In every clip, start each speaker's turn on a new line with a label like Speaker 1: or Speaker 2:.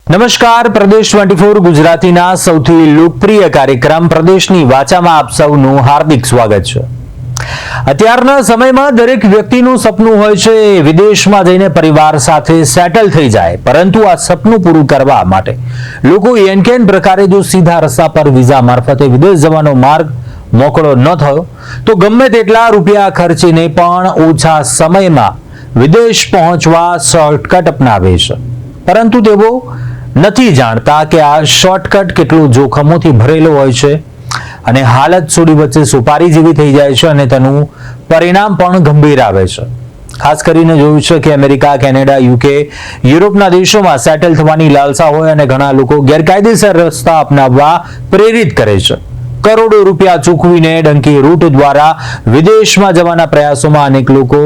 Speaker 1: નમસ્કાર, પ્રદેશ 24 ગુજરાતીના સૌથી લોકપ્રિય કાર્યક્રમ પ્રદેશની વાચામાં આપ સૌનું હાર્દિક સ્વાગત છે। અત્યારના સમયમાં દરેક વ્યક્તિનું સપનું હોય છે વિદેશમાં જઈને પરિવાર સાથે સેટલ થઈ જાય, પરંતુ આ સપનું પૂરું કરવા માટે લોકો એનકેન પ્રકારે જો સીધા રસ્તા પર વિઝા મારફતે વિદેશ જવાનો માર્ગ મોકળો ન થયો તો ગમે તેટલા રૂપિયા ખર્ચીને પણ ઓછા સમયમાં વિદેશ પહોંચવા શોર્ટકટ અપનાવે છે, પરંતુ તેઓ નથી જાણતા કે આ શોર્ટકટ કેટલું જોખમોથી ભરેલો હોય છે અને હાલત સોડી વચ્ચે સુપારી જેવી થઈ જાય છે અને તેનું પરિણામ પણ ગંભીર આવે છે। ખાસ કરીને જોયું છે કે અમેરિકા, કેનેડા, યુકે, યુરોપના દેશોમાં સેટલ થવાની લાલસા હોય અને ઘણા લોકો ગેરકાયદેસર રસ્તા અપનાવવા પ્રેરિત કરે છે। કરોડો રૂપિયા ચૂકવીને ડંકી રૂટ દ્વારા વિદેશમાં જવાના પ્રયાસોમાં અનેક લોકો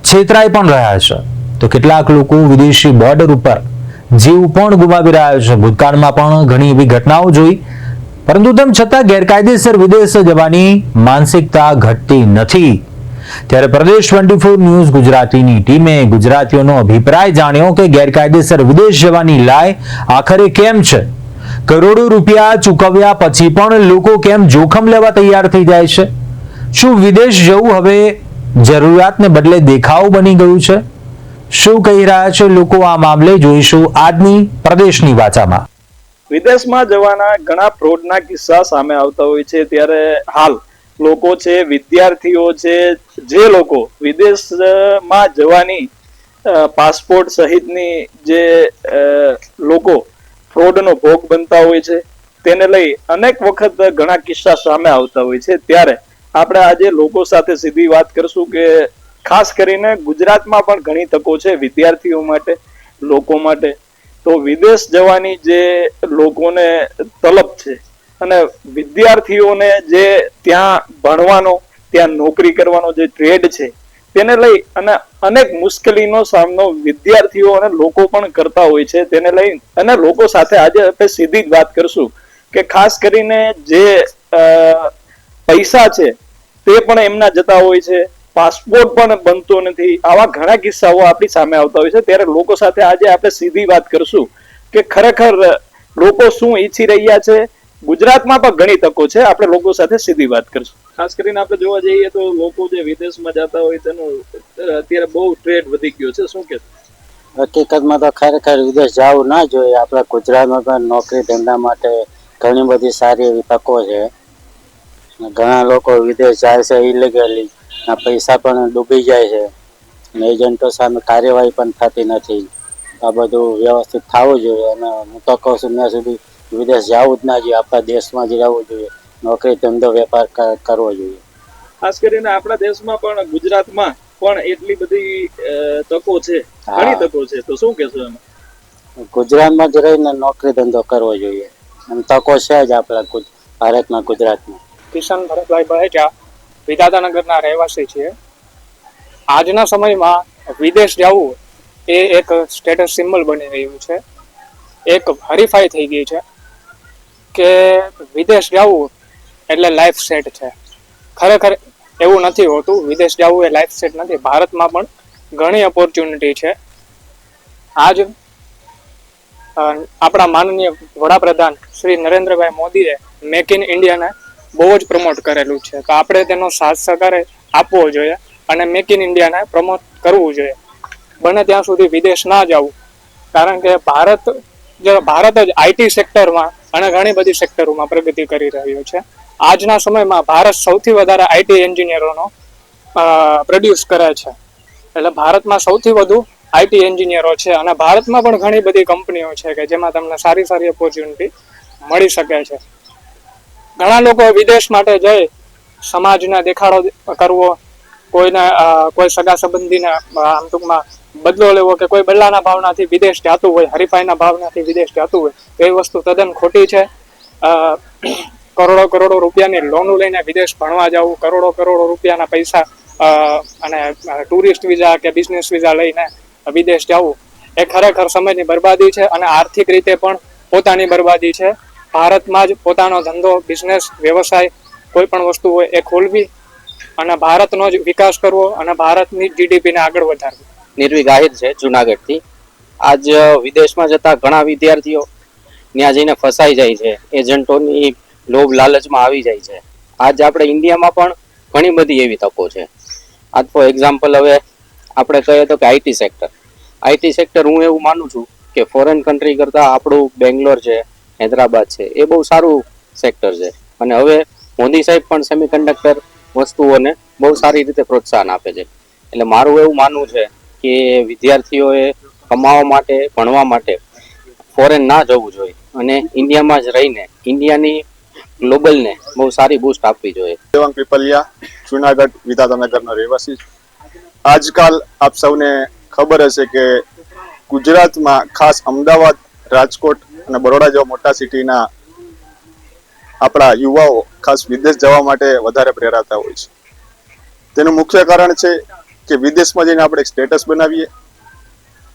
Speaker 1: છેતરાઈ પણ રહ્યા છે, તો કેટલાક લોકો વિદેશી બોર્ડર ઉપર જીવ પણ ગુમાવી રહ્યા છે। ભૂતકાળમાં પણ ઘણી એવી ઘટનાઓ જોઈ, પરંતુ તેમ છતાં ગેરકાયદેસર વિદેશ જવાની માનસિકતા ઘટતી નથી। ત્યારે પ્રદેશ 24 ન્યૂઝ ગુજરાતીની ટીમે ગુજરાતીઓનો અભિપ્રાય જાણ્યો કે ગેરકાયદેસર વિદેશ જવાની લાય આખરે કેમ છે? કરોડો રૂપિયા ચૂકવ્યા પછી પણ લોકો કેમ જોખમ લેવા તૈયાર થઈ જાય છે? શું વિદેશ જવું હવે જરૂરિયાતને બદલે દેખાવ બની ગયું છે? શું કહી રહ્યા છે લોકો આ મામલે જોઈશું આજની પ્રદેશની વાચામાં।
Speaker 2: વિદેશમાં જવાના ઘણા ફ્રોડના કિસ્સા સામે આવતા હોય છે, ત્યારે હાલ લોકો છે, વિદ્યાર્થીઓ છે, જે લોકો વિદેશમાં જવાની પાસપોર્ટ સહિતની જે લોકો ફ્રોડનો ભોગ બનતા હોય છે, તેને લઈ અનેક વખત ઘણા કિસ્સા સામે આવતા હોય છે। ત્યારે આપણે આજે લોકો સાથે સીધી વાત કરશું કે ખાસ કરીને ગુજરાતમાં પણ ઘણી તકો છે વિદ્યાર્થીઓ માટે, લોકો માટે। તો વિદેશ જવાની જે લોકોને તલબ છે અને વિદ્યાર્થીઓને જે ત્યાં ભણવાનો, ત્યાં નોકરી કરવાનો જે ટ્રેડ છે, તેને લઈ અને અનેક મુશ્કેલીનો સામનો વિદ્યાર્થીઓ અને લોકો પણ કરતા હોય છે। તેને લઈ અને લોકો સાથે આજે આપણે સીધી જ વાત કરશું કે ખાસ કરીને જે પૈસા છે તે પણ એમના જતા હોય છે, પાસપોર્ટ પણ બનતો નથી, આવા ઘણા કિસ્સાઓ આપણી સામે આવતા હોય છે। ત્યારે લોકો સાથે આજે આપણે સીધી વાત કરશું કે ખરેખર લોકો શું ઈચ્છી રહ્યા છે। ગુજરાતમાં પણ ઘણી તકો છે, આપણે લોકો સાથે સીધી વાત કરશું। ખાસ કરીને આપણે જોવા જઈએ તો લોકો જે વિદેશમાં જતા હોય તેનો અત્યારે બહુ ટ્રેડ વધી ગયો છે, શું કે?
Speaker 3: હકીકતમાં તો ખરેખર વિદેશ જવું ના જોઈએ। આપણા ગુજરાતમાં પણ નોકરી ધંધા માટે ઘણી બધી સારી એવી તકો છે। ઘણા લોકો વિદેશ જાય છે ઇલીગલી, પૈસા પણ ડૂબી જાય છે અને એજન્ટો સામે કાર્યવાહી પણ થતી નથી। આ બધું વ્યવસ્થિત થવું જોઈએ અને હું તો કહું છું ત્યાં સુધી વિદેશ જવું જ ના જોઈએ, આપણા દેશમાં જ રહેવું જોઈએ, નોકરી ધંધો વેપાર કરવો જોઈએ।
Speaker 2: ખાસ કરીને આપણા દેશમાં પણ ગુજરાતમાં પણ એટલી બધી તકો છે, ઘણી તકો છે, તો શું કહેશો એમાં?
Speaker 3: ગુજરાતમાં જ રહીને નોકરી ધંધો કરવો જોઈએ અને તકો છે જ આપણા ભારતમાં, ગુજરાતમાં।
Speaker 4: કિશન ભરતભાઈ બહેજા, વિધાતાનગરના રહેવાસી છીએ। આજના સમયમાં વિદેશ જવું એ એક સ્ટેટસ સિમ્બલ બની રહ્યું છે, એક હરીફાઈ થઈ ગઈ છે કે વિદેશ જવું એટલે લાઈફ સેટ છે। ખરેખર એવું નથી હોતું, વિદેશ જવું એ લાઈફ સેટ નથી। ભારતમાં પણ ઘણી ઓપોર્ચ્યુનિટી છે। આજ આપણા માનનીય વડાપ્રધાન શ્રી નરેન્દ્રભાઈ મોદીએ મેક ઇન ઇન્ડિયાને બહુ જ પ્રમોટ કરેલું છે, તો આપણે તેનો સાથ સહકાર આપવો જોઈએ અને મેક ઇન ઇન્ડિયાને પ્રમોટ કરવું જોઈએ। બને ત્યાં સુધી વિદેશ ના જવું, કારણ કે ભારત જ આઈટી સેક્ટરમાં અને ઘણી બધી સેક્ટરોમાં પ્રગતિ કરી રહ્યું છે। આજના સમયમાં ભારત સૌથી વધારે આઈટી એન્જિનિયરોનો પ્રોડ્યુસ કરે છે, એટલે ભારતમાં સૌથી વધુ આઈટી એન્જિનિયરો છે અને ભારતમાં પણ ઘણી બધી કંપનીઓ છે કે જેમાં તમને સારી સારી ઓપોર્ચ્યુનિટી મળી શકે છે। ઘણા લોકો વિદેશ માટે જઈ સમાજને દેખાડો કરવો, કોઈ સગા સંબંધીને આમ ટૂંકમાં બદલો લેવો કે કોઈ બદલાના ભાવનાથી વિદેશ જતું હોય, હરીફાઈના ભાવનાથી વિદેશ જતું હોય, તો એ વસ્તુ તદ્દન ખોટી છે। કરોડો રૂપિયાની લોનો લઈને વિદેશ ભણવા જવું, કરોડો રૂપિયાના પૈસા અને ટુરિસ્ટ વિઝા કે બિઝનેસ વિઝા લઈને વિદેશ જવું એ ખરેખર સમયની બરબાદી છે અને આર્થિક રીતે પણ પોતાની બરબાદી છે। ભારતમાં જ પોતાનો ધંધો, બિઝનેસ, વ્યવસાય કોઈ પણ વસ્તુ હોય એ ખોલવી અને ભારતનો જ વિકાસ કરવો અને ભારતની જીડીપીને આગળ વધારવી।
Speaker 5: નિર્વિક આહિર છે જુનાગઢથી। આજ વિદેશમાં જતા ઘણા વિદ્યાર્થીઓ ત્યાં જઈને ફસાઈ જાય છે, એજન્ટોની લોભ લાલચમાં આવી જાય છે. આજ આપણે ઇન્ડિયામાં પણ ઘણી બધી એવી તકો છે. આજ ફોર એક્ઝામ્પલ હવે આપણે કહીએ તો કે આઈટી સેક્ટર હું એવું માનું છું કે ફોરેન કન્ટ્રી કરતાં આપણું બેંગ્લોર છે, હૈદરાબાદ છે, એ બહુ સારું સેક્ટર છે. અને હવે મોદી સાહેબ પણ સેમિકન્ડક્ટર વસ્તુઓને બહુ સારી રીતે પ્રોત્સાહન આપે છે. એટલે મારું એવું માનવું છે કે વિદ્યાર્થીઓએ કમાવા માટે, ભણવા માટે ફોરેન ના જવું જોઈએ અને ઇન્ડિયામાં જ રહીને ઇન્ડિયાની ગ્લોબલને બહુ સારી બૂસ્ટ આપવી જોઈએ.
Speaker 6: દેવાંગ પીપલિયા, જુનાગઢ વિધાનગરનો રહેવાસી. આજકાલ આપ સૌને ખબર હશે કે ગુજરાતમાં ખાસ અમદાવાદ, રાજકોટ અને બરોડા જેવા મોટા સિટીના આપણા યુવાઓ ખાસ વિદેશ જવા માટે વધારે પ્રેરાતા હોય છે. તેનું મુખ્ય કારણ છે કે વિદેશમાં જઈને આપણે સ્ટેટસ બનાવીએ,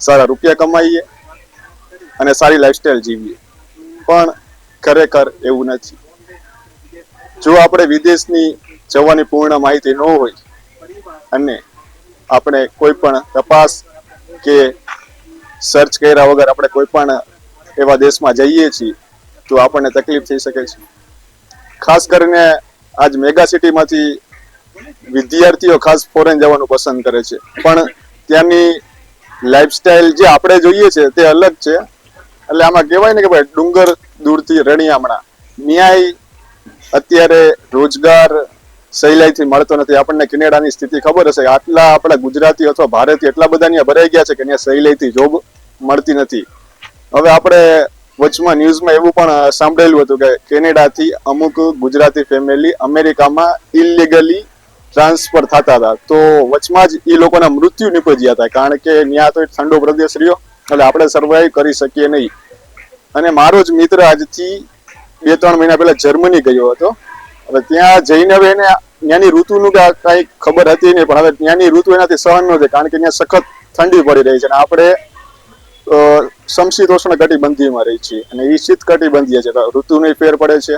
Speaker 6: સારા રૂપિયા કમાઈએ અને સારી લાઈફસ્ટાઈલ જીવીએ. પણ ખરેખર એવું નથી. જો આપણે વિદેશની જવાની પૂર્ણ માહિતી ન હોય અને આપણે કોઈ પણ તપાસ કે સર્ચ કર્યા વગર આપણે કોઈ પણ એવા દેશમાં જઈએ છીએ તો આપણને તકલીફ થઈ શકે છે. ખાસ કરીને આજ મેગા સિટીમાંથી વિદ્યાર્થીઓ ખાસ ફોરેન જવાનું પસંદ કરે છે, પણ ત્યાંની લાઈફસ્ટાઈલ જે આપણે જોઈએ છે તે અલગ છે. એટલે આમાં કહેવાય ને કે ભાઈ ડુંગર દૂરથી રણિયામણા. ન્યાય અત્યારે રોજગાર સહેલાઈથી મળતો નથી. આપણને કેનેડાની સ્થિતિ ખબર હશે. આટલા આપણા ગુજરાતી અથવા ભારતીય એટલા બધા ત્યાં ભરાઈ ગયા છે કે ત્યાં સહેલાઈથી જોબ મળતી નથી. હવે આપણે વચમાં ન્યૂઝમાં એવું પણ સાંભળેલું હતું કે કેનેડાથી અમુક ગુજરાતી ફેમિલી અમેરિકામાં ઇલીગલી ટ્રાન્સફર થતા હતા, તો વચમાં જ એ લોકોના મૃત્યુ નીપજ્યા હતા, કારણ કે ત્યાં તો ઠંડો પ્રદેશ રહ્યો એટલે આપણે સર્વાઈવ કરી શકીએ નહીં. અને મારો જ મિત્ર આજથી 2-3 મહિના પહેલા જર્મની ગયો હતો. હવે ત્યાં જઈને હવે એને ત્યાંની ઋતુનું કાંઈ ખબર હતી નહીં, પણ હવે ત્યાંની ઋતુ એનાથી સહન ન થાય, કારણ કે ત્યાં સખત ઠંડી પડી રહી છે અને આપણે સમશીતોષ્ણ કટિબંધીમાં રહી છીએ અને એ શીત કટિબંધીય છે, તો ઋતુનો ફેર પડે છે,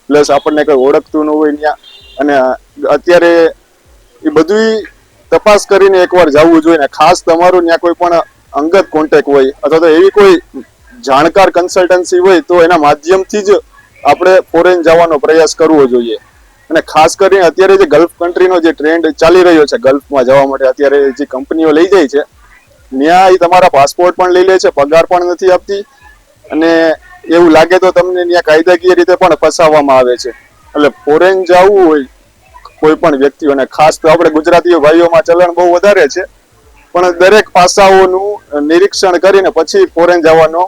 Speaker 6: પ્લસ આપણને કંઈ ઓળખતું ન હોય ત્યાં. અને અત્યારે એ બધું તપાસ કરીને એકવાર જવું જોઈએ ને ખાસ તમારું ત્યાં કોઈ પણ અંગત કોન્ટેક્ટ હોય અથવા તો એવી કોઈ જાણકાર કન્સલ્ટન્સી હોય તો એના માધ્યમથી જ આપણે ફોરેન જવાનો પ્રયાસ કરવો જોઈએ. અને ખાસ કરીને અત્યારે જે ગલ્ફ કન્ટ્રીનો જે ટ્રેન્ડ ચાલી રહ્યો છે ગલ્ફમાં જવા માટે, અત્યારે જે કંપનીઓ લઈ જાય છે ત્યાં એ તમારા પાસપોર્ટ પણ લઈ લે છે, પગાર પણ નથી આપતી અને એવું લાગે તો તમને ત્યાં કાયદાકીય રીતે પણ ફસાવવામાં આવે છે. એટલે ફોરેન જવું હોય કોઈ પણ વ્યક્તિઓને, ખાસ તો આપણે ગુજરાતીઓ ભાઈઓમાં ચલણ બહુ વધારે છે, પણ દરેક પાસાઓનું નિરીક્ષણ કરીને પછી ફોરેન જવાનો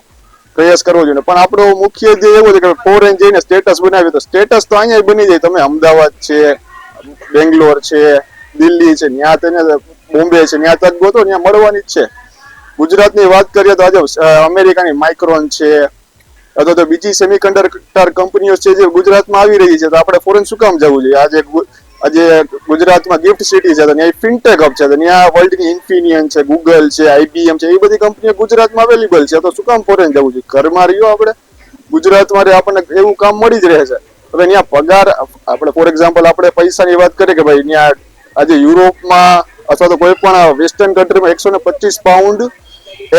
Speaker 6: પ્રયાસ કરવો જોઈએ. પણ આપણો મુખ્ય ધ્યેય એવો છે કે ફોરેન જઈને સ્ટેટસ બનાવીએ, તો સ્ટેટસ તો અહીંયા બની જાય. તમે અમદાવાદ છે, બેંગ્લોર છે, દિલ્હી છે, ત્યાં તેને બોમ્બે છે, ત્યાં તક ગોતો, ત્યાં મળવાની જ છે. ગુજરાતની વાત કરીએ તો આજે અમેરિકાની માઇક્રોન છે અથવા તો બીજી સેમિકન્ડક્ટર કંપનીઓ છે જે ગુજરાતમાં આવી રહી છે, તો આપણે ફોરેન શું કામ જવું જોઈએ? આજે ગુજરાતમાં ગિફ્ટ સિટી છે, તો ત્યાં ફિનટેક હબ છે, તો ત્યાં વર્લ્ડની ઇન્ફિનિયન છે, ગૂગલ છે, IBM છે, એ બધી કંપનીઓ ગુજરાતમાં અવેલેબલ છે, તો શું કામ ફોરેન જવું જોઈએ? ઘરમાં રહ્યો આપણે ગુજરાતમાં આપણને એવું કામ મળી જ રહે છે. હવે ત્યાં પગાર આપણે ફોર એક્ઝામ્પલ આપણે પૈસાની વાત કરીએ કે ભાઈ ત્યાં આજે યુરોપમાં અથવા તો કોઈ પણ વેસ્ટર્ન કન્ટ્રીમાં 125 પાઉન્ડ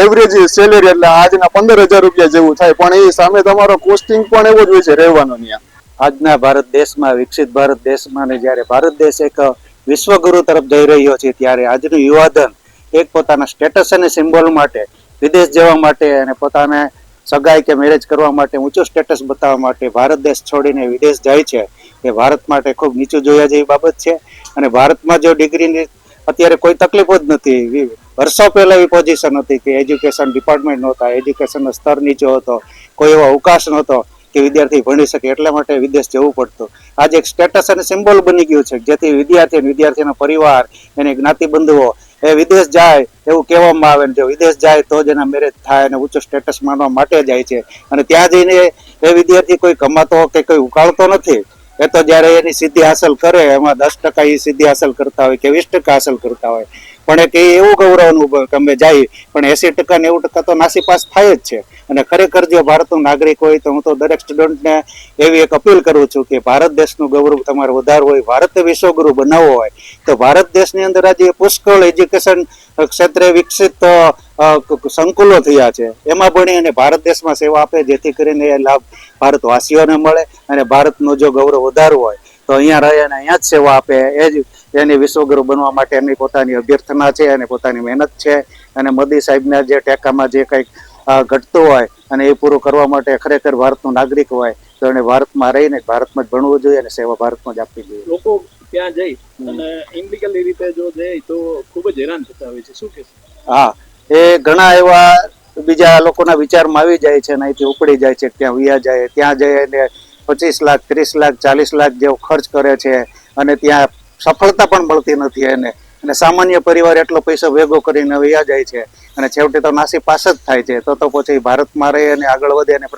Speaker 6: એવરેજ સેલેરી, એટલે આજના 15,000 રૂપિયા જેવું થાય, પણ એ સામે તમારો કોસ્ટિંગ પણ એવો જ હોય છે રહેવાનો ત્યાં.
Speaker 7: આજના ભારત દેશમાં, વિકસિત ભારત દેશમાં, ને જ્યારે ભારત દેશ એક વિશ્વગુરુ તરફ જઈ રહ્યો છે, ત્યારે આજનું યુવાધન એક પોતાના સ્ટેટસ અને સિમ્બોલ માટે વિદેશ જવા માટે અને પોતાને સગાઈ કે મેરેજ કરવા માટે, ઊંચું સ્ટેટસ બતાવવા માટે ભારત દેશ છોડીને વિદેશ જાય છે, એ ભારત માટે ખૂબ નીચું જોયા જેવી બાબત છે. અને ભારતમાં જો ડિગ્રીની અત્યારે કોઈ તકલીફ જ નથી. વર્ષો પહેલા એવી પોઝિશન હતી કે એજ્યુકેશન ડિપાર્ટમેન્ટ નહોતા, એજ્યુકેશનનો સ્તર નીચો હતો, કોઈ એવો અવકાશ નહોતો કે વિદ્યાર્થી ભણી શકે, એટલા માટે વિદેશ જવું પડતું. આજે એક સ્ટેટસ અને સિમ્બોલ બની ગયું છે, જેથી વિદ્યાર્થીનો પરિવાર, એની જ્ઞાતિબંધુઓ એ વિદેશ જાય એવું કહેવામાં આવે, જો વિદેશ જાય તો જ એના મેરેજ થાય અને ઊંચું સ્ટેટસ માનવા માટે જાય છે. અને ત્યાં જઈને એ વિદ્યાર્થી કોઈ કમાતો કે કોઈ ઉકાળતો નથી. એ તો જ્યારે એની સિદ્ધિ હાંસલ કરે, એમાં 10% એ સિદ્ધિ હાંસલ કરતા હોય કે 20% હાંસલ કરતા હોય, પણ એક એવું ગૌરવ અનુભવ કે અમે જાય, પણ 80% 90% તો નાસીપાસ થાય જ છે. અને ખરેખર જો ભારતનું નાગરિક હોય તો હું તો દરેક સ્ટુડન્ટને એવી એક અપીલ કરું છું કે ભારત દેશનું ગૌરવ તમારે વધારવું હોય, ભારતે વિશ્વગુરુ બનાવવો હોય, તો ભારત દેશની અંદર આજે પુષ્કળ એજ્યુકેશન ક્ષેત્રે વિકસિત સંકુલો થયા છે, એમાં ભણી અને ભારત દેશમાં સેવા આપે, જેથી કરીને એ લાભ ભારતવાસીઓને મળે અને ભારતનું જો ગૌરવ વધારવું હોય તો અહીંયા રહે અને અહીંયા જ સેવા આપે. એ જ એની વિશ્વગુરુ બનવા માટે એમની પોતાની અભ્યર્થના છે અને પોતાની મહેનત છે. અને મોદી સાહેબના જે ટેકામાં જે કંઈક ઘટતું હોય અને એ પૂરું કરવા માટે ખરેખર ભારતનો નાગરિક હોય તો એને ભારતમાં રહીને ભારતમાં જ ભણવું જોઈએ અને સેવા ભારતમાં જ આપવી જોઈએ.
Speaker 2: લોકો ત્યાં જઈ અને ઇનલીગલી રીતે જો જાય તો ખૂબ જ હેરાન થતા હોય છે, શું કહેશો?
Speaker 7: હા, એ ઘણા એવા બીજા લોકોના વિચારમાં આવી જાય છે અને અહીંથી ઉપડી જાય છે, ત્યાં વિયા જાય, ત્યાં જઈ અને 25 લાખ 30 લાખ 40 લાખ જેવો ખર્ચ કરે છે અને ત્યાં સફળતા પણ મળતી નથી એને. અને સામાન્ય પરિવાર એટલો પૈસો ભેગો કરીને વયા જાય છે અને છેવટે તો નાસી પાસ જ થાય છે. તો પછી ભારતમાં રહી અને આગળ વધે અને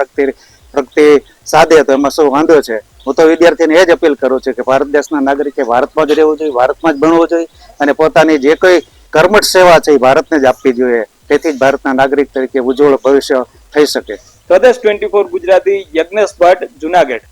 Speaker 7: પ્રગતિ સાધે તો એમાં શું વાંધો છે? હું તો વિદ્યાર્થીને એ જ અપીલ કરું છું કે ભારત દેશના નાગરિકે ભારતમાં જ રહેવું જોઈએ, ભારતમાં જ ભણવું જોઈએ અને પોતાની જે કોઈ કર્મઠ સેવા છે એ ભારતને જ આપવી જોઈએ. તેથી જ ભારતના નાગરિક તરીકે ઉજ્જવળ ભવિષ્ય થઈ શકે.
Speaker 2: પ્રદેશ 24 ગુજરાતી, યજ્ઞેશ ભટ્ટ, જુનાગઢ.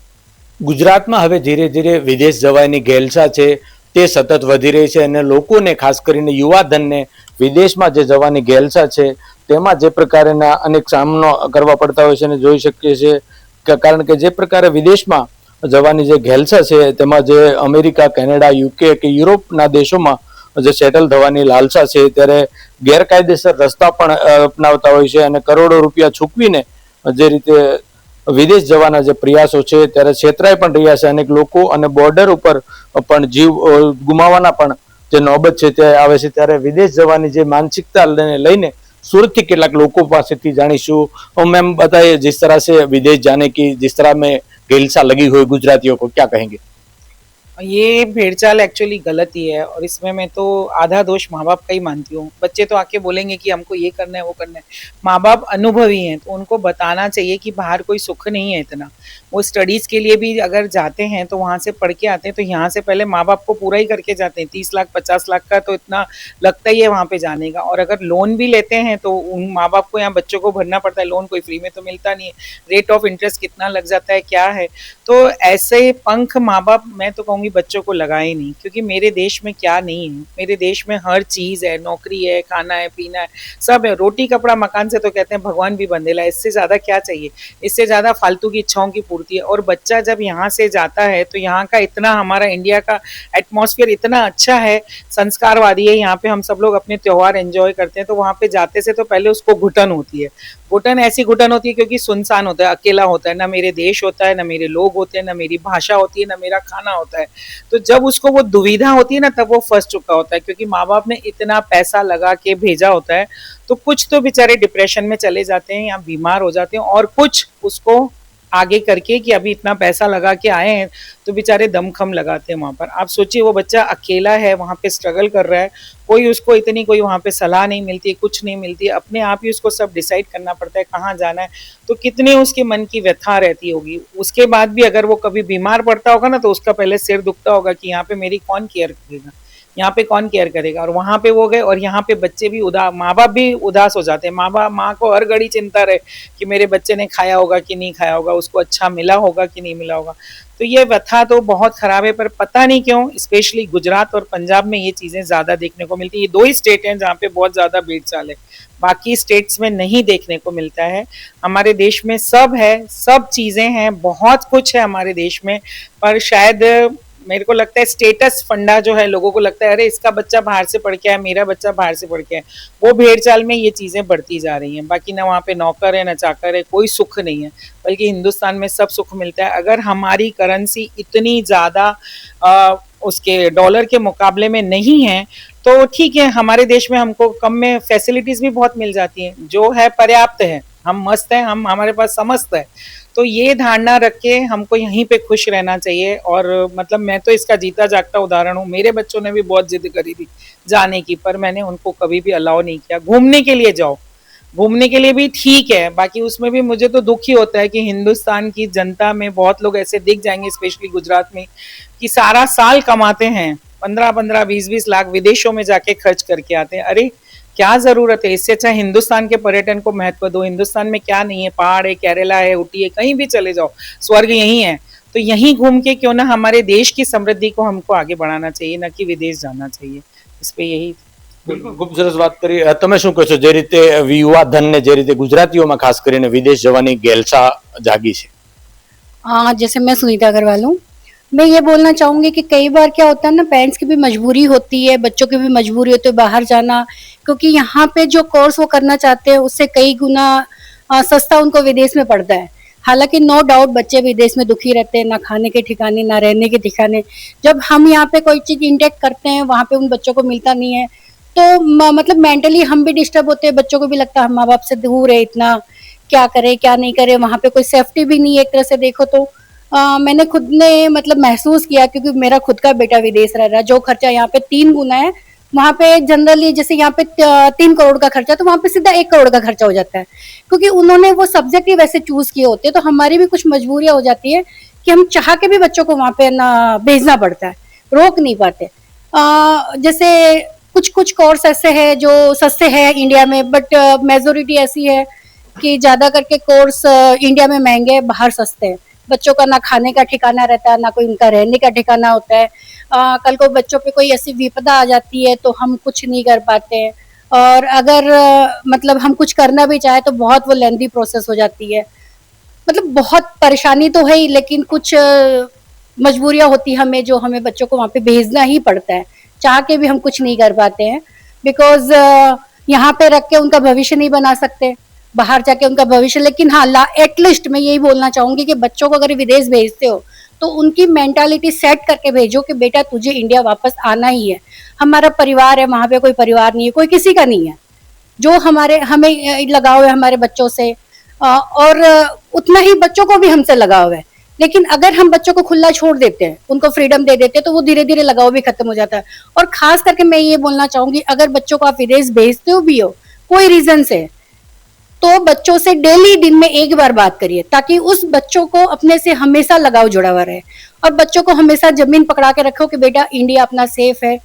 Speaker 1: ગુજરાતમાં હવે ધીરે ધીરે વિદેશ જવાની ઘેલછા છે તે સતત વધી રહી છે અને લોકોને ખાસ કરીને યુવાધનને વિદેશમાં જે જવાની ઘેલછા છે તેમાં જે પ્રકારના અનેક સામનો કરવા પડતા હોય છે અને જોઈ શકીએ છીએ કે કારણ કે જે પ્રકારે વિદેશમાં જવાની જે ઘેલછા છે તેમાં જે અમેરિકા, કેનેડા, યુકે કે યુરોપના દેશોમાં જે સેટલ થવાની લાલસા છે ત્યારે ગેરકાયદેસર રસ્તા પણ અપનાવતા હોય છે અને કરોડો રૂપિયા ચૂકવીને જે રીતે વિદેશ જવાના જે પ્રયાસો છે ત્યારે છેતરાઈ પણ રહ્યા છે અનેક લોકો અને બોર્ડર ઉપર પણ જીવ ગુમાવવાના પણ જે નોબત છે તે આવે છે. ત્યારે વિદેશ જવાની જે માનસિકતા લઈને सूरत के કેટલાક લોકો પાસેથી જાણીશું. मैम बताइए, जिस तरह से विदेश जाने की जिस तरह में घेलसा लगी हुई गुजरातियों को, क्या कहेंगे?
Speaker 8: ये भेड़चाल एक्चुअली गलत ही है और इसमें मैं तो आधा दोष माँ बाप का ही मानती हूँ. बच्चे तो आके बोलेंगे कि हमको ये करना है वो करना है. माँ बाप अनुभवी हैं तो उनको बताना चाहिए कि बाहर कोई सुख नहीं है इतना. वो स्टडीज के लिए भी अगर जाते हैं तो वहाँ से पढ़ के आते हैं तो यहाँ से पहले माँ बाप को पूरा ही करके जाते हैं. 30 लाख 50 लाख का तो इतना लगता ही है वहाँ पे जाने का. और अगर लोन भी लेते हैं तो उन माँ बाप को यहाँ बच्चों को भरना पड़ता है. लोन कोई फ्री में तो मिलता नहीं है. रेट ऑफ इंटरेस्ट कितना लग जाता है, क्या है. तो ऐसे पंख माँ बाप, मैं तो कहूँगी बच्चों को लगाए नहीं, क्योंकि मेरे देश में क्या नहीं है. मेरे देश में हर चीज़ है, नौकरी है, खाना है, पीना है, सब है. रोटी कपड़ा मकान से तो कहते हैं भगवान भी बंधेला. इससे ज़्यादा क्या चाहिए? इससे ज़्यादा फालतू की इच्छाओं की पूर्ति है. और बच्चा जब यहाँ से जाता है तो यहाँ का इतना, हमारा इंडिया का एटमॉस्फेयर इतना अच्छा है, संस्कारवादी है. यहाँ पे हम सब लोग अपने त्यौहार एंजॉय करते हैं. तो वहाँ पे जाते से तो पहले उसको घुटन होती है. घुटन ऐसी घुटन होती है क्योंकि सुनसान होता है, अकेला होता है, ना मेरे देश होता है, ना मेरे लोग होते हैं, ना मेरी भाषा होती है, ना मेरा खाना होता है. तो जब उसको वो दुविधा होती है ना, तब वो फंस चुका होता है. क्योंकि माँ बाप ने इतना पैसा लगा के भेजा होता है. तो कुछ तो बेचारे डिप्रेशन में चले जाते हैं या बीमार हो जाते हैं, और कुछ उसको आगे करके कि अभी इतना पैसा लगा के आए हैं तो बेचारे दमखम लगाते हैं वहाँ पर. आप सोचिए वो बच्चा अकेला है, वहाँ पे स्ट्रगल कर रहा है, कोई उसको इतनी कोई वहाँ पे सलाह नहीं मिलती, कुछ नहीं मिलती. अपने आप ही उसको सब डिसाइड करना पड़ता है कहाँ जाना है. तो कितनी उसके मन की व्यथा रहती होगी. उसके बाद भी अगर वो कभी बीमार पड़ता होगा ना तो उसका पहले सिर दुखता होगा कि यहाँ पे मेरी कौन केयर करेगा, यहाँ पे कौन केयर करेगा. और वहाँ पे वो गए और यहाँ पे बच्चे भी माँ बाप भी उदास हो जाते हैं. माँ को हर घड़ी चिंता रहे कि मेरे बच्चे ने खाया होगा कि नहीं खाया होगा, उसको अच्छा मिला होगा कि नहीं मिला होगा. तो ये व्यथा तो बहुत खराब है. पर पता नहीं क्यों स्पेशली गुजरात और पंजाब में ये चीज़ें ज़्यादा देखने को मिलती है. ये दो ही स्टेट हैं जहाँ पे बहुत ज़्यादा भेड़चाल है, बाकी स्टेट्स में नहीं देखने को मिलता है. हमारे देश में सब है, सब चीज़ें हैं, बहुत कुछ है हमारे देश में. पर शायद मेरे को लगता है स्टेटस फंडा जो है, लोगों को लगता है अरे इसका बच्चा बाहर से पढ़ के आया, मेरा बच्चा बाहर से पढ़ के आया. वो भेड़चाल में ये चीज़ें बढ़ती जा रही हैं. बाकी ना वहाँ पे नौकर है, ना चाकर है, कोई सुख नहीं है. बल्कि हिंदुस्तान में सब सुख मिलता है. अगर हमारी करेंसी इतनी ज़्यादा उसके डॉलर के मुकाबले में नहीं है तो ठीक है, हमारे देश में हमको कम में फैसिलिटीज़ भी बहुत मिल जाती हैं. जो है पर्याप्त है, हम मस्त हैं, हम हमारे पास समस्त है. तो ये धारणा रख के हमको यहीं पे खुश रहना चाहिए. और मतलब मैं तो इसका जीता जागता उदाहरण हूँ. मेरे बच्चों ने भी बहुत जिद करी थी जाने की, पर मैंने उनको कभी भी अलाउ नहीं किया. घूमने के लिए जाओ, घूमने के लिए भी ठीक है. बाकी उसमें भी मुझे तो दुख ही होता है कि हिंदुस्तान की जनता में बहुत लोग ऐसे दिख जाएंगे, स्पेशली गुजरात में, कि सारा साल कमाते हैं 15-15, 20-20 लाख विदेशों में जाके खर्च करके आते हैं. अरे क्या जरूरत है? इससे अच्छा हिंदुस्तान के पर्यटन को महत्व दो. हिंदुस्तान में क्या नहीं है? पहाड़ है, केरला है, ऊटी है, कहीं भी चले जाओ, स्वर्ग यही है. तो यहीं घूम के क्यों ना हमारे देश की समृद्धि को हमको आगे बढ़ाना चाहिए, ना कि विदेश जाना चाहिए. इस पे यही
Speaker 9: બિલકુલ ખૂબ સરસ વાત કરી. તમે શું કહો છો, જે રીતે યુવા ધનને જે રીતે ગુજરાતીઓમાં ખાસ કરીને વિદેશ જવાની ગેલસા જાગી છે?
Speaker 10: हाँ, जैसे मैं सुनीता अग्रवाल हूँ. मैं ये बोलना चाहूंगी कि कई बार क्या होता है ना, पेरेंट्स की भी मजबूरी होती है, बच्चों की भी मजबूरी होती है बाहर जाना, क्योंकि यहाँ पे जो कोर्स वो करना चाहते हैं उससे कई गुना सस्ता उनको विदेश में पड़ता है. हालांकि नो डाउट बच्चे विदेश में दुखी रहते हैं, ना खाने के ठिकाने ना रहने के ठिकाने. जब हम यहाँ पे कोई चीज इंटेक करते हैं वहाँ पे उन बच्चों को मिलता नहीं है, तो मतलब मेंटली हम भी डिस्टर्ब होते हैं, बच्चों को भी लगता है हम माँ बाप से दूर है, इतना क्या करे क्या नहीं करे, वहाँ पे कोई सेफ्टी भी नहीं है एक तरह से देखो तो. मैंने खुद ने मतलब महसूस किया, क्योंकि मेरा खुद का बेटा विदेश रह रहा है. जो खर्चा यहाँ पे 3 गुना है, वहाँ पे जनरली जैसे यहाँ पे 3 करोड़ का खर्चा, तो वहाँ पे सीधा 1 करोड़ का खर्चा हो जाता है, क्योंकि उन्होंने वो सब्जेक्ट ही वैसे चूज किए होते हैं. तो हमारी भी कुछ मजबूरियां हो जाती है कि हम चाह के भी बच्चों को वहाँ पे ना भेजना पड़ता है, रोक नहीं पाते. जैसे कुछ कुछ कोर्स ऐसे हैं जो सस्ते हैं इंडिया में, बट मेजोरिटी ऐसी है कि ज्यादा करके कोर्स इंडिया में महंगे, बाहर सस्ते हैं. बच्चों का ना खाने का ठिकाना रहता है, ना कोई उनका रहने का ठिकाना होता है. कल को बच्चों पे कोई ऐसी विपदा आ जाती है तो हम कुछ नहीं कर पाते हैं, और अगर मतलब हम कुछ करना भी चाहे तो बहुत वो लेंथी प्रोसेस हो जाती है. मतलब बहुत परेशानी तो है ही, लेकिन कुछ मजबूरियां होती हमें, जो हमें बच्चों को वहाँ पे भेजना ही पड़ता है. चाह के भी हम कुछ नहीं कर पाते हैं, बिकॉज यहाँ पे रख के उनका भविष्य नहीं बना सकते, बाहर जाके उनका भविष्य. लेकिन हाँ, एटलीस्ट मैं यही बोलना चाहूंगी कि बच्चों को अगर विदेश भेजते हो तो उनकी मेंटालिटी सेट करके भेजो कि बेटा तुझे इंडिया वापस आना ही है. हमारा परिवार है, वहां पे कोई परिवार नहीं है, कोई किसी का नहीं है. जो हमें लगाव है हमारे बच्चों से, और उतना ही बच्चों को भी हमसे लगाव है. लेकिन अगर हम बच्चों को खुला छोड़ देते हैं, उनको फ्रीडम दे देते हैं, तो वो धीरे धीरे लगाव भी खत्म हो जाता है. और खास करके मैं ये बोलना चाहूंगी, अगर बच्चों को आप विदेश भेजते हो भी हो कोई रीजन से, तो बच्चों से डेली दिन में 1 बार बात करिए, ताकि उस बच्चों को अपने से हमेशा लगाव जुड़ा हुआ रहे. और बच्चों को हमेशा जमीन पकड़ा के रखो कि बेटा इंडिया अपना सेफ है,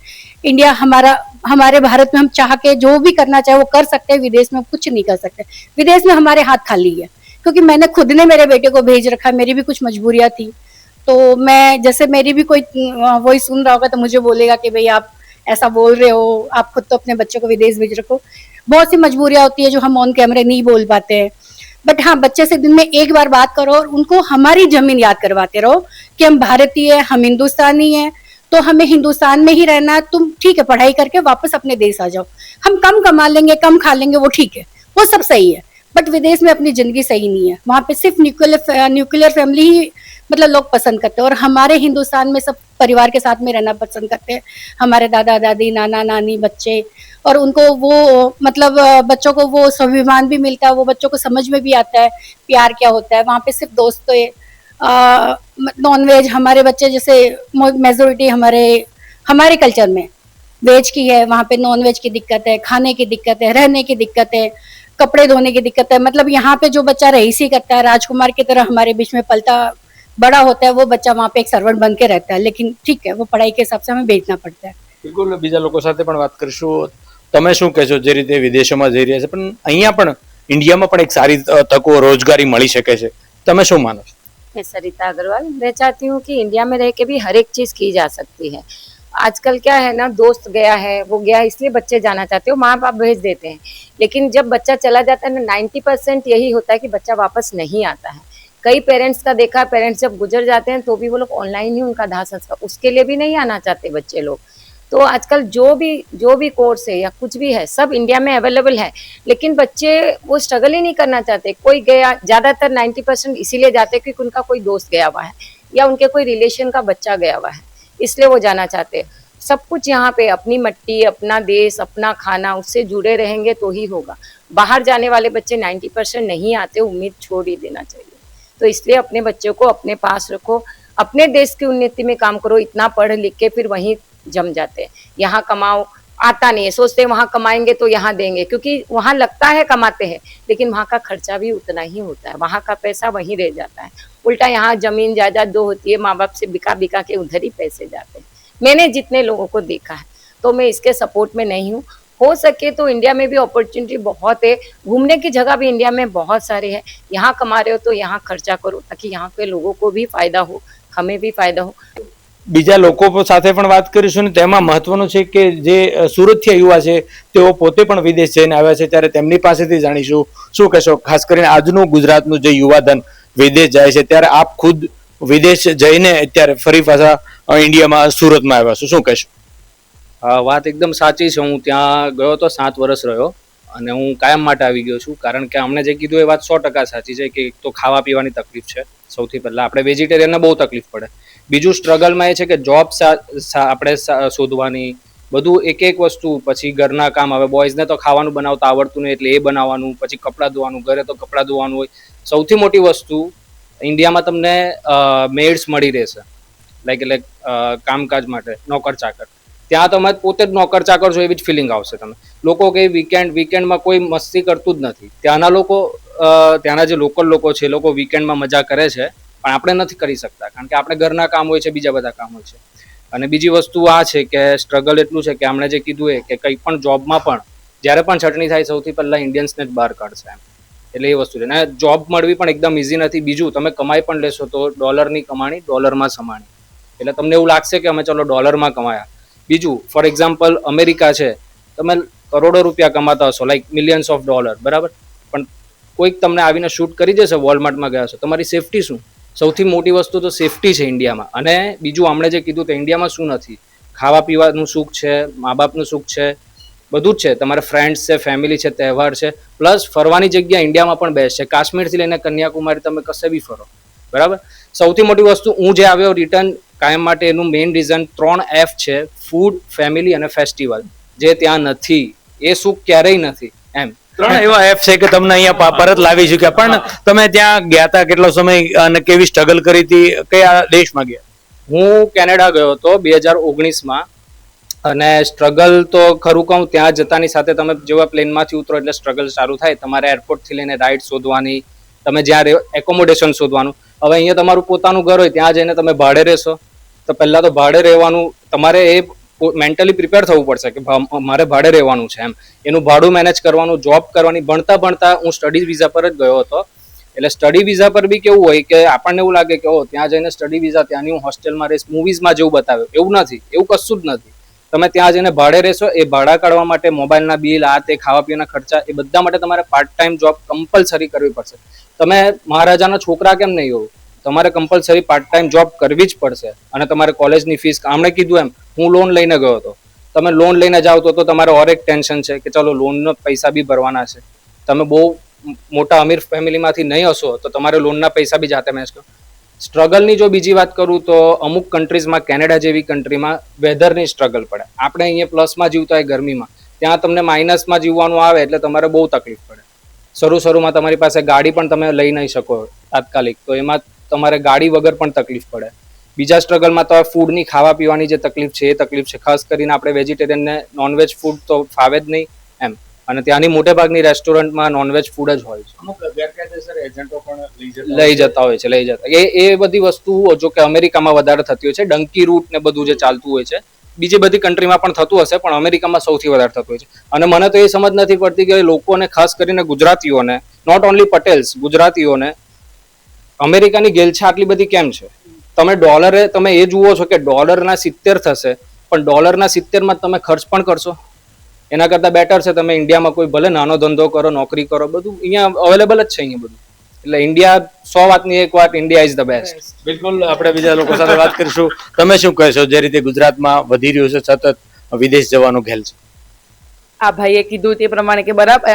Speaker 10: इंडिया हमारे भारत में हम चाह के जो भी करना चाहे वो कर सकते हैं, विदेश में कुछ नहीं कर सकते. विदेश में हमारे हाथ खाली है, क्योंकि मैंने खुद ने मेरे बेटे को भेज रखा, मेरी भी कुछ मजबूरियां थी. तो मैं जैसे मेरी भी कोई वही सुन रहा होगा तो मुझे बोलेगा कि भाई आप ऐसा बोल रहे हो, आप खुद तो अपने बच्चों को विदेश भेज रखो. बहुत सी मजबूरियां होती है जो हम ऑन कैमरे नहीं बोल पाते हैं. बट हाँ, बच्चे से दिन में 1 बार बात करो और उनको हमारी जमीन याद करवाते रहो कि हम भारतीय है, हम हिंदुस्तानी है, तो हमें हिंदुस्तान में ही रहना है. तुम ठीक है पढ़ाई करके वापस अपने देश आ जाओ, हम कम कमा लेंगे, कम खा लेंगे, वो ठीक है, वो सब सही है. बट विदेश में अपनी जिंदगी सही नहीं है. वहां पे सिर्फ न्यूक्लियर फैमिली ही मतलब लोग पसंद करते हैं, और हमारे हिंदुस्तान में सब परिवार के साथ में रहना पसंद करते हैं. हमारे दादा दादी, नाना नानी, बच्चे, और उनको वो मतलब बच्चों को वो स्वाभिमान भी मिलता है, वो बच्चों को समझ में भी आता है प्यार क्या होता है. वहाँ पे सिर्फ दोस्त नॉन वेज, हमारे बच्चे जैसे मेजोरिटी हमारे कल्चर में वेज की है, वहाँ पे नॉन वेज की दिक्कत है, खाने की दिक्कत है, रहने की दिक्कत है, कपड़े धोने की दिक्कत है. मतलब यहाँ पे जो बच्चा रईसी करता है, राजकुमार की तरह हमारे बीच में पलता बड़ा होता है, वो बच्चा वहाँ पे एक सर्वेंट बन के रहता है. लेकिन ठीक है, वो पढ़ाई के हिसाब से हमें भेजना पड़ता है.
Speaker 9: બિલકુલ, બીજા લોકો સાથે પણ વાત કરીશું. તમે શું કહેશો, જે રીતે વિદેશોમાં જઈ રહ્યા છે પણ અહીંયા પણ ઇન્ડિયામાં પણ એક સારી તકો રોજગારી મળી શકે છે, તમે શું માનો છો?
Speaker 11: मैं सरिता अग्रवाल. मैं चाहती हूँ कि इंडिया में रह के भी हर एक चीज की जा सकती है. आजकल क्या है ना, दोस्त गया है, वो गया है, इसलिए बच्चे जाना चाहते हो, माँ बाप भेज देते हैं. लेकिन जब बच्चा चला जाता है ना, 90% यही होता है कि बच्चा वापस नहीं आता है. कई पेरेंट्स का देखा, पेरेंट्स जब गुजर जाते हैं तो भी वो लोग ऑनलाइन ही उनका दाह संस्कार, उसके लिए भी नहीं आना चाहते बच्चे लोग. तो आजकल जो भी कोर्स है या कुछ भी है, सब इंडिया में अवेलेबल है, लेकिन बच्चे वो स्ट्रगल ही नहीं करना चाहते. कोई गया, ज्यादातर 90% इसीलिए जाते क्योंकि उनका कोई दोस्त गया हुआ है या उनके कोई रिलेशन का बच्चा गया हुआ है, इसलिए वो जाना चाहते. सब कुछ यहाँ पे अपनी मट्टी, अपना देश, अपना खाना, उससे जुड़े रहेंगे तो ही होगा. बाहर जाने वाले बच्चे 90% नहीं आते, उम्मीद छोड़ ही देना चाहिए. तो इसलिए अपने बच्चों को अपने पास रखो, अपने देश की उन्नति में काम करो. इतना पढ़ लिख के फिर वहीं जम जाते हैं. यहाँ कमाओ आता नहीं है, सोचते हैं वहाँ कमाएंगे तो यहाँ देंगे, क्योंकि वहाँ लगता है कमाते हैं, लेकिन वहाँ का खर्चा भी उतना ही होता है, वहाँ का पैसा वहीं रह जाता है. उल्टा यहाँ जमीन जायदाद दो होती है, माँ बाप से बिका बिका के उधर ही पैसे जाते हैं. मैंने जितने लोगों को देखा है, तो मैं इसके सपोर्ट में नहीं हूँ. हो सके तो इंडिया में भी अपॉर्चुनिटी बहुत है, घूमने की जगह भी इंडिया में बहुत सारे हैं. यहाँ कमा रहे हो तो यहाँ खर्चा करो, ताकि यहाँ के लोगों को भी फायदा हो, हमें भी फायदा हो.
Speaker 9: બીજા લોકો સાથે પણ વાત કરીશું ને તેમાં મહત્વનું છે કે જે સુરતથી યુવા છે તેઓ પોતે પણ વિદેશ જઈને આવ્યા છે, ત્યારે તેમની પાસેથી જાણીશું. શું કહેશો, ખાસ કરીને આજનું ગુજરાતનું જે યુવાધન વિદેશ જાય છે, ત્યારે આપ ખુદ વિદેશ જઈને અત્યારે ફરી પાછા ઇન્ડિયામાં સુરતમાં આવ્યા છો, શું કહેશો?
Speaker 5: વાત એકદમ સાચી છે. હું ત્યાં ગયો તો 7 વર્ષ રહ્યો અને હું કાયમ માટે આવી ગયો છું. કારણ કે અમને જે કીધું એ વાત 100% સાચી છે કે એક તો ખાવા પીવાની તકલીફ છે. સૌથી પહેલા આપણે વેજીટેરિયનને બહુ તકલીફ પડે. બીજું સ્ટ્રગલમાં એ છે કે જોબ આપણે શોધવાની, બધું એક એક વસ્તુ, પછી ઘરના કામ. હવે બોયઝને તો ખાવાનું બનાવતા આવડતું નહીં એટલે એ બનાવવાનું, પછી કપડાં ધોવાનું, ઘરે તો કપડાં ધોવાનું હોય. સૌથી મોટી વસ્તુ ઇન્ડિયામાં તમને મેડ્સ મળી રહેશે, લાઈક કામકાજ માટે નોકર ચાકર. ત્યાં તમે પોતે જ નોકર ચાકર છો એવી જ ફિલિંગ આવશે. તમે લોકો કે વીકેન્ડમાં કોઈ મસ્તી કરતું જ નથી. ત્યાંના લોકો, ત્યાંના જે લોકલ લોકો છે, લોકો વીકેન્ડમાં મજા કરે છે, પણ આપણે નથી કરી શકતા કારણ કે આપણે ઘરના કામ હોય છે, બીજા બધા કામ હોય છે. અને બીજી વસ્તુ આ છે કે સ્ટ્રગલ એટલું છે કે આપણે જે કીધું એ કે કંઈ પણ જોબમાં પણ જ્યારે પણ છટણી થાય સૌથી પહેલા ઇન્ડિયન્સને જ બહાર કાઢશે એમ. એટલે એ વસ્તુ છે. અને જોબ મળવી પણ એકદમ ઇઝી નથી. બીજું, તમે કમાઈ પણ લેશો તો ડોલરની કમાણી ડોલરમાં સમાણી. એટલે તમને એવું લાગશે કે અમે ચલો ડોલરમાં કમાયા. બીજું, ફોર એક્ઝામ્પલ અમેરિકા છે, તમે કરોડો રૂપિયા કમાતા હશો, લાઈક મિલિયન્સ ઓફ ડોલર, બરાબર, પણ કોઈક તમને આવીને શૂટ કરી જશે, વોલમાર્ટમાં ગયા છો, તમારી સેફટી શું? સૌથી મોટી વસ્તુ તો સેફટી છે ઇન્ડિયામાં. અને બીજું, આપણે જે કીધું તો ઇન્ડિયામાં શું નથી? ખાવા પીવાનું સુખ છે, મા બાપનું સુખ છે, બધું જ છે. તમારે ફ્રેન્ડ્સ છે, ફેમિલી છે, તહેવાર છે, પ્લસ ફરવાની જગ્યા ઇન્ડિયામાં પણ બેસ્ટ છે. કાશ્મીરથી લઈને કન્યાકુમારી તમે કશે બી ફરો, બરાબર. સૌથી મોટી વસ્તુ, હું જે આવ્યો રિટર્ન કાયમ માટે, એનું મેઇન રીઝન 3 F છે: ફૂડ, ફેમિલી અને ફેસ્ટિવલ. જે ત્યાં નથી એ સુખ ક્યારેય નથી એમ.
Speaker 9: 3 એવા એપ છે કે તમને અહીંયા પરત લાવી ચૂક્યા. પણ તમે ત્યાં ગયા હતા કેટલો સમય અને કેવી સ્ટ્રગલ કરી હતી? કયા દેશમાં ગયા?
Speaker 5: હું કેનેડા ગયો હતો 2019માં. અને સ્ટ્રગલ તો ખરું કહું, ત્યાં જતાની સાથે તમે જેવા પ્લેનમાંથી ઉતરો એટલે સ્ટ્રગલ ચાલુ થાય. તમારે એરપોર્ટથી લઈને રાઇડ શોધવાની, તમે જ્યાં એકોમોડેશન શોધવાનું. હવે અહીંયા તમારું પોતાનું ઘર હોય, ત્યાં જઈને તમે ભાડે રહેશો તો પહેલાં તો ભાડે રહેવાનું તમારે એ મેન્ટલી પ્રિપેર થવું પડશે કે મારે ભાડે રહેવાનું છે એમ. એનું ભાડું મેનેજ કરવાનું, જોબ કરવાની. ભણતા હું સ્ટડી વિઝા પર જ ગયો હતો. એટલે સ્ટડી વિઝા પર બી કેવું હોય કે આપણને એવું લાગે કે ત્યાં જઈને સ્ટડી વિઝા, ત્યાંની હું હોસ્ટેલમાં રહીશ, મૂવીઝમાં જેવું બતાવ્યું એવું નથી. એવું કશું જ નથી. તમે ત્યાં જઈને ભાડે રહેશો, એ ભાડા કાઢવા માટે મોબાઈલના બિલ, આ તે ખાવા પીવાના ખર્ચા, એ બધા માટે તમારે પાર્ટ ટાઈમ જોબ કમ્પલસરી કરવી પડશે. તમે મહારાજાના છોકરા કેમ નહીં હોવ, તમારે કમ્પલસરી પાર્ટ ટાઈમ જોબ કરવી જ પડશે. અને તમારે કોલેજની ફીસ, આમણે કીધું એમ, હું લોન લઈને ગયો હતો. તમે લોન લઈને જાઓ તો તમારે ઓર એક ટેન્શન છે કે ચલો લોનનો પૈસા બી ભરવાના છે. તમે બહુ મોટા અમીર ફેમિલીમાંથી નહીં હશો તો તમારે લોનના પૈસા બી જાતે મેનેજ કરો. સ્ટ્રગલની જો બીજી વાત કરું તો અમુક કન્ટ્રીઝમાં, કેનેડા જેવી કન્ટ્રીમાં વેધરની સ્ટ્રગલ પડે. આપણે અહીંયા પ્લસમાં જીવતા હોય ગરમીમાં, ત્યાં તમને માઇનસમાં જીવવાનું આવે એટલે તમારે બહુ તકલીફ પડે. શરૂમાં તમારી પાસે ગાડી પણ તમે લઈ નહીં શકો તાત્કાલિક, તો એમાં તમારે ગાડી વગર પણ તકલીફ પડે. બીજા સ્ટ્રગલમાં તો ફૂડની, ખાવા પીવાની જે તકલીફ છે એ તકલીફ છે. ખાસ કરીને આપણે વેજીટેરિયનને નોનવેજ ફૂડ તો ફાવે જ નહીં એમ. અને ત્યાંની મોટે ભાગની રેસ્ટોરન્ટમાં નોનવેજ ફૂડ જ હોય છે.
Speaker 9: અમુક ગેરકાયદેસર એજન્ટો પણ
Speaker 5: લઈ જતા હોય છે. એ બધી વસ્તુઓ જો કે અમેરિકામાં વધારે થતી હોય છે. ડંકી રૂટ ને બધું જે ચાલતું હોય છે, બીજી બધી કન્ટ્રીમાં પણ થતું હશે, પણ અમેરિકામાં સૌથી વધારે થતું હોય છે. અને મને તો એ સમજ નથી પડતી કે લોકોને, ખાસ કરીને ગુજરાતીઓને, નોટ ઓનલી પટેલ્સ, ગુજરાતીઓને અમેરિકાની ગેલછા આટલી બધી કેમ છે? તમે એ જુઓ છો કે ડોલરના 70 થશે, પણ ડોલરના 70માં તમે ખર્ચ પણ કરશો. એના કરતાં બેટર છે તમે ઇન્ડિયામાં કોઈ ભલે નાનો ધંધો કરો, નોકરી કરો, બધું અહીંયા અવેલેબલ જ છે અહીંયા બધું. એટલે ઇન્ડિયા 100 વાતની એક વાત, ઇન્ડિયા ઇઝ ધ બેસ્ટ.
Speaker 9: બિલકુલ. આપણે બીજા લોકો સાથે વાત કરીશું. તમે શું કહેશો, જે રીતે ગુજરાતમાં વધી રહ્યું છે સતત વિદેશ જવાનું ખેલ છે?
Speaker 8: આ ભાઈએ કીધું તે પ્રમાણે કે બરાબર,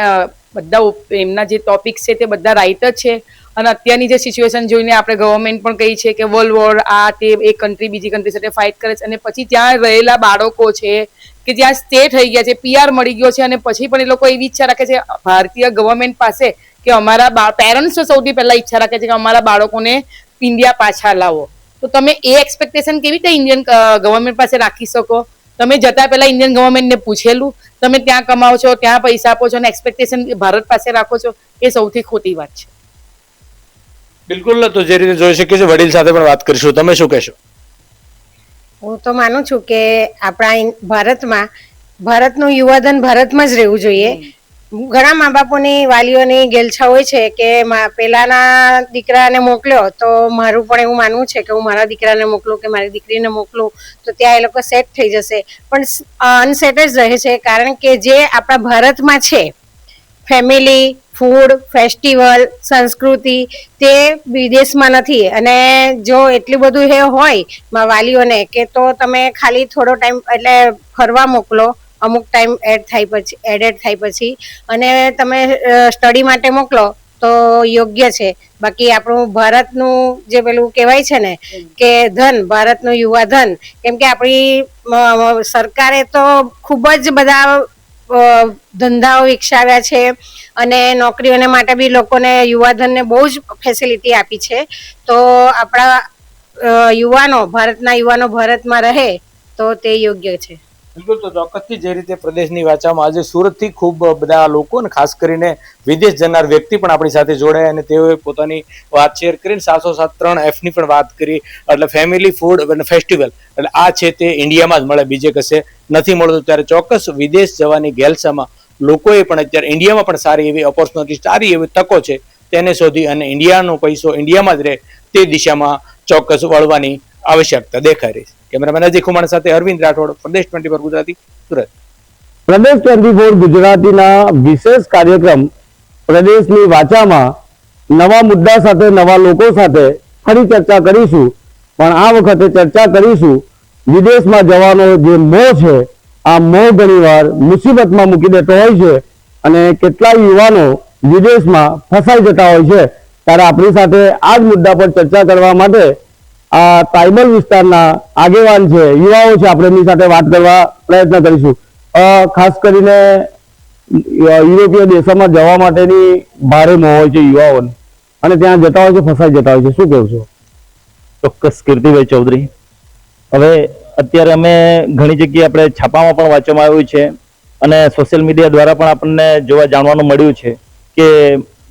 Speaker 8: બધા એમના જે ટોપિક છે તે બધા રાઈટ જ છે. અને અત્યારની જે સિચ્યુએશન જોઈને આપણે ગવર્મેન્ટ પણ કહી છે કે વર્લ્ડ વોર, આ તે એક કન્ટ્રી બીજી કન્ટ્રી સાથે ફાઇટ કરે છે. અને પછી ત્યાં રહેલા બાળકો છે કે જ્યાં સ્ટે થઈ ગયા છે, PR મળી ગયો છે, અને પછી પણ એ લોકો એવી ઈચ્છા રાખે છે ભારતીય ગવર્મેન્ટ પાસે કે અમારા પેરેન્ટ્સ સૌથી પહેલા ઈચ્છા રાખે છે કે અમારા બાળકોને ઇન્ડિયા પાછા લાવો. તો તમે એ એક્સપેક્ટેશન કેવી રીતે ઇન્ડિયન ગવર્મેન્ટ પાસે રાખી શકો? તમે જતા પહેલા ઇન્ડિયન ગવર્મેન્ટને પૂછેલું? તમે ત્યાં કમાવો છો, ત્યાં પૈસા આપો છો અને એક્સપેક્ટેશન ભારત પાસે રાખો છો, એ સૌથી ખોટી વાત છે.
Speaker 9: બિલકુલ. તો જે રીતે જોઈ શકીએ છીએ, વડીલ સાથે પણ વાત કરીશું. તમે શું કહેશો?
Speaker 12: હું તો માનું છું કે આપણા ભારતનું યુવાધન ભારતમાં જ રહેવું જોઈએ. ઘણા મા બાપોની વાલીઓની ગેલછા હોય છે કે પેલાના દીકરાને મોકલ્યો તો મારું પણ એવું માનવું છે કે હું મારા દીકરાને મોકલું કે મારી દીકરીને મોકલું તો ત્યાં એ લોકો સેટ થઈ જશે, પણ અનસેટ જ રહે છે. કારણ કે જે આપણા ભારતમાં છે ફેમિલી, ફૂડ, ફેસ્ટિવલ, સંસ્કૃતિ તે વિદેશમાં નથી. અને જો એટલું બધું એ હોય વાલીઓને કે તો તમે ખાલી થોડો ટાઈમ એટલે ફરવા મોકલો, અમુક ટાઈમ એડેડ થાય પછી અને તમે સ્ટડી માટે મોકલો તો યોગ્ય છે. બાકી આપણું ભારતનું જે પેલું કહેવાય છે ને કે ધન, ભારતનું યુવા ધન, કેમ કે આપણી સરકારે તો ખૂબ જ બધા ધંધાઓ વિકસાવ્યા છે અને નોકરીઓને માટે બી લોકોને યુવાધનને બહુ જ ફેસિલિટી આપી છે. તો આપણા યુવાનો, ભારતના યુવાનો ભારતમાં રહે તો તે યોગ્ય છે.
Speaker 9: બિલકુલ, તો ચોક્કસથી જે રીતે પ્રદેશની વાચામાં આજે સુરતથી ખૂબ બધા લોકો અને ખાસ કરીને વિદેશ જનાર વ્યક્તિ પણ આપણી સાથે જોડાયા અને તેઓએ પોતાની વાત શેર કરીને 707 Fની પણ વાત કરી. એટલે ફેમિલી, ફૂડ અને ફેસ્ટિવલ એટલે આ છે તે ઇન્ડિયામાં જ મળે, બીજે કશે નથી મળતું. ત્યારે ચોક્કસ વિદેશ જવાની ગેલસામાં લોકોએ પણ અત્યારે ઇન્ડિયામાં પણ સારી એવી ઓપોર્ચ્યુનિટી, સારી એવી તકો છે તેને શોધી અને ઇન્ડિયાનો પૈસો ઇન્ડિયામાં જ રહે તે દિશામાં ચોક્કસ વળવાની આવશ્યકતા દેખાઈ રહી છે. કેમેરામેન અજય ખુમાણ સાથે અરવિંદ રાઠોડ, પ્રદેશ 24 ગુજરાતી, સુરત.
Speaker 13: પ્રદેશ 24 ગુજરાતીના વિશેષ કાર્યક્રમ પ્રદેશની વાચામાં નવા મુદ્દા સાથે, નવા લોકો સાથે ફરી ચર્ચા કરીશું. પણ આ વખતે ચર્ચા કરીશું વિદેશમાં જવાનો જે મોહ છે, આ મોહ ઘણીવાર મુસીબતમાં મૂકી દેતો હોય છે અને કેટલાય યુવાનો વિદેશમાં ફસાઈ જતા હોય છે. ત્યારે આપણી સાથે આ જ મુદ્દા પર ચર્ચા કરવા માટે આ ટ્રાઇબલ વિસ્તારના આગેવાન છે, યુવાઓ છે, આપણે એમની સાથે વાત કરવા પ્રયત્ન કરીશું. ખાસ કરીને યુરોપીય દેશોમાં જવા માટેની ભારે મોહ હોય છે યુવાઓને અને ત્યાં જતા હોય છે, ફસાઈ જતા હોય છે. શું કહેવું છો?
Speaker 14: ચોક્કસ કીર્તિભાઈ ચૌધરી. હવે અત્યારે અમે ઘણી જગ્યાએ આપણે છાપામાં પણ વાંચવામાં આવ્યું છે અને સોશિયલ મીડિયા દ્વારા પણ આપણને જોવા જાણવાનું મળ્યું છે કે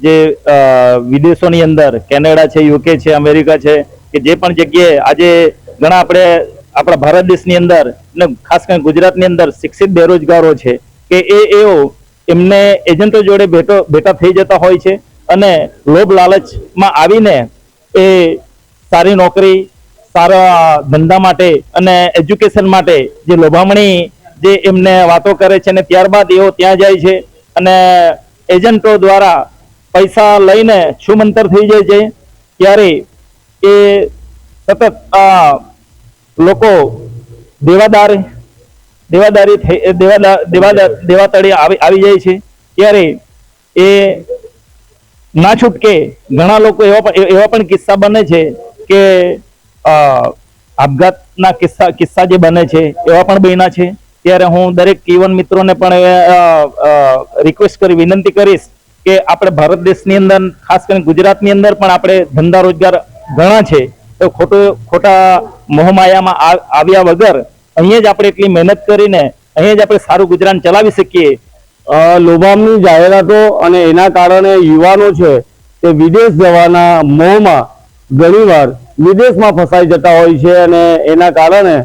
Speaker 14: જે વિદેશોની અંદર કેનેડા છે, યુકે છે, અમેરિકા છે, કે જે પણ જગ્યાએ આજે ઘણા આપણે આપણા ભારત દેશની અંદર ને ખાસ કરીને ગુજરાતની અંદર શિક્ષિત બેરોજગારો છે કે એઓ એમને એજન્ટો જોડે ભેટા થઈ જતા હોય છે અને લોભ લાલચમાં આવીને એ સારી નોકરી, સારા ધંધા માટે અને એજ્યુકેશન માટે જે લોભામણી જે એમને વાતો કરે છે અને ત્યારબાદ એઓ ત્યાં જાય છે અને એજન્ટો દ્વારા પૈસા લઈને છુમંતર થઈ જાય છે. ત્યારે એ સતત લોકો દેવાતળે આવી જાય છે. ત્યારે એ ના છૂટકે ઘણા લોકો એવા પણ કિસ્સા બને છે કે આપઘાતના કિસ્સા જે બને છે એવા પણ બન્યા છે. ત્યારે હું દરેક યુવાન મિત્રોને પણ રિક્વેસ્ટ કરી વિનંતી કરીશ કે આપણે ભારત દેશની અંદર, ખાસ કરીને ગુજરાતની અંદર પણ આપણે ધંધા રોજગાર ઘણા છે, તો ખોટા મોહમાયામાં આવ્યા વગર અહીંયા જ આપણે એટલી મહેનત કરીને અહીંયા જ આપણે સારું ગુજરાન ચલાવી શકીએ.
Speaker 13: લોભામણી જાહેરાતો અને એના કારણે યુવાનો છે તે વિદેશ જવાના મોહમાં ઘણીવાર વિદેશમાં ફસાઈ જતા હોય છે અને એના કારણે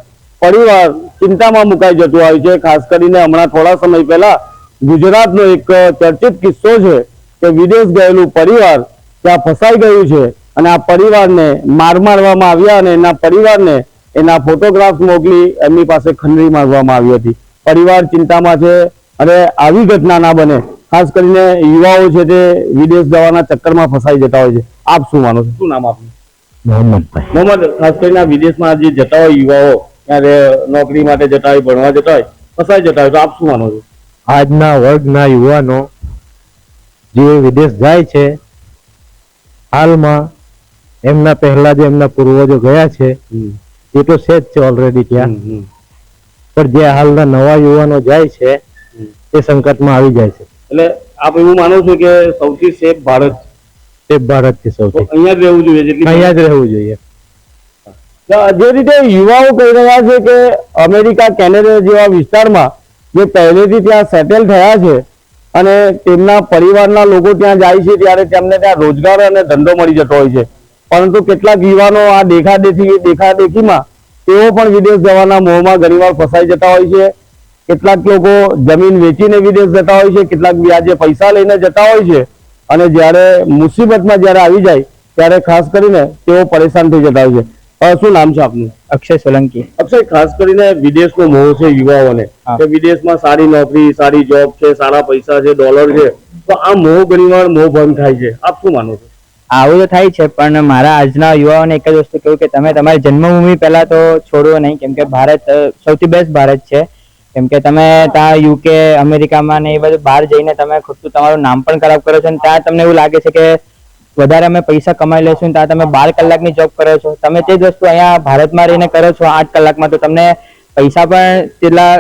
Speaker 13: પરિવાર ચિંતામાં મુકાઈ જતું હોય છે. ખાસ કરીને હમણાં થોડા સમય પહેલા ગુજરાતનો એક ચર્ચિત કિસ્સો છે કે વિદેશ ગયેલું પરિવાર ત્યાં ફસાઈ ગયું છે અને આ પરિવારને મારવામાં આવ્યા અને એના પરિવારને એના ફોટોગ્રાફ મોકલી એમની પાસે ખંડરી માંગવામાં આવી હતી. પરિવાર ચિંતામાં છે અને આવી ઘટના ના બને. ખાસ કરીને યુવાઓ છે તે વિદેશ જવાના ચક્કરમાં ફસાઈ જતા હોય છે. આપ શું માનો છો? શું નામ આપનું?
Speaker 14: મોહમ્મદભાઈ.
Speaker 13: મોહમ્મદ, ખાસ કરીને વિદેશમાં જે જતા હોય યુવાઓ, ત્યારે નોકરી માટે જતા હોય, ભણવા જતા હોય, ફસાઈ જતા હોય, તો આપ શું માનો છો?
Speaker 14: આજના વર્ગના યુવાનો જે વિદેશ જાય છે, હાલમાં એમના પહેલા જે એમના પૂર્વજો ગયા છે એ તો છે જ છે ઓલરેડી ત્યાં, પણ જે હાલના નવા યુવાનો જાય છે એ સંકટમાં આવી જાય છે.
Speaker 13: એટલે આપ એવું માનો છો કે સૌથી સેફ ભારત?
Speaker 14: સેફ ભારત છે સૌથી.
Speaker 13: અહીંયા જ રહેવું જોઈએ,
Speaker 14: અહીંયા જ રહેવું જોઈએ.
Speaker 13: જે રીતે યુવાઓ કહી રહ્યા છે કે અમેરિકા, કેનેડા જેવા વિસ્તારમાં જે પહેલેથી ત્યાં સેટલ થયા છે અને તેમના પરિવારના લોકો ત્યાં જાય છે ત્યારે તેમને ત્યાં રોજગાર અને ધંધો મળી જતો હોય છે, પરંતુ કેટલાક યુવાનો આ દેખાદેખીમાં તેઓ પણ વિદેશ જવાના મોહમાં ઘણીવાર ફસાઈ જતા હોય છે. કેટલાક લોકો જમીન વેચીને વિદેશ જતા હોય છે, કેટલાક વ્યાજે પૈસા લઈને જતા હોય છે અને જ્યારે મુસીબતમાં જ્યારે આવી જાય ત્યારે ખાસ કરીને તેઓ પરેશાન થઈ જતા હોય છે. શું નામ છે આપનું?
Speaker 14: અક્ષય સોલંકી.
Speaker 13: અક્ષય, ખાસ કરીને વિદેશનો મોહ છે યુવાઓને કે વિદેશમાં સારી નોકરી, સારી જોબ છે, સારા પૈસા છે, ડોલર છે, તો આ મોહ ઘણીવાર મોહ ભંગ થાય છે. આપ શું માનો છો?
Speaker 14: આવું તો થાય છે, પણ મારા આજના યુવાઓને એક જ વસ્તુ કહ્યું કે તમે તમારી જન્મભૂમિ પહેલા તો છોડવો નહીં, કેમ કે ભારત સૌથી બેસ્ટ ભારત છે. કેમ કે તમે ત્યાં યુકે, અમેરિકામાં ને એ બધું બહાર જઈને તમે ખોટું તમારું નામ પણ ખરાબ કરો છો, અને ત્યાં તમને એવું લાગે છે કે વધારે અમે પૈસા કમાઈ લેશું, ત્યાં તમે 12 કલાકની જોબ કરો છો. તમે તે જ વસ્તુ અહીંયા ભારતમાં રહીને કરો છો 8 કલાકમાં, તો તમને પૈસા પણ તેટલા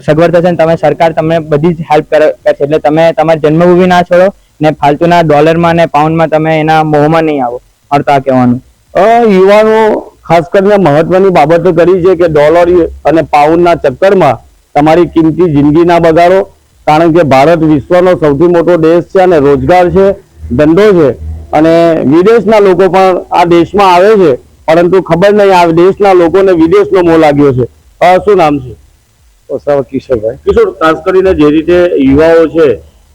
Speaker 14: સગવડ થશે, તમે સરકાર તમને બધી જ હેલ્પ કરશે. એટલે તમે તમારી જન્મભૂમિ ના છોડો ને ફાલતુના ડોલરમાં ને પાઉન્ડમાં તમે એના મોહમાં નહીં આવો. અર્થ આ કહેવાનું.
Speaker 13: યુવાનો ખાસ કરીને મહત્વની બાબતો કરી છે કે ડોલર અને પાઉન્ડના ચક્કરમાં તમારી કિંમતી જિંદગી ના બગાડો, કારણ કે ભારત વિશ્વનો સૌથી મોટો દેશ છે અને રોજગાર છે, ધંધો છે, અને વિદેશના લોકો પણ આ દેશમાં આવે છે, પરંતુ ખબર નહીં આ દેશના લોકોને વિદેશનો મોહ લાગ્યો છે. શું નામ છે? કિશોરભાઈ. કિશોર, ખાસ કરીને જે રીતે યુવાઓ છે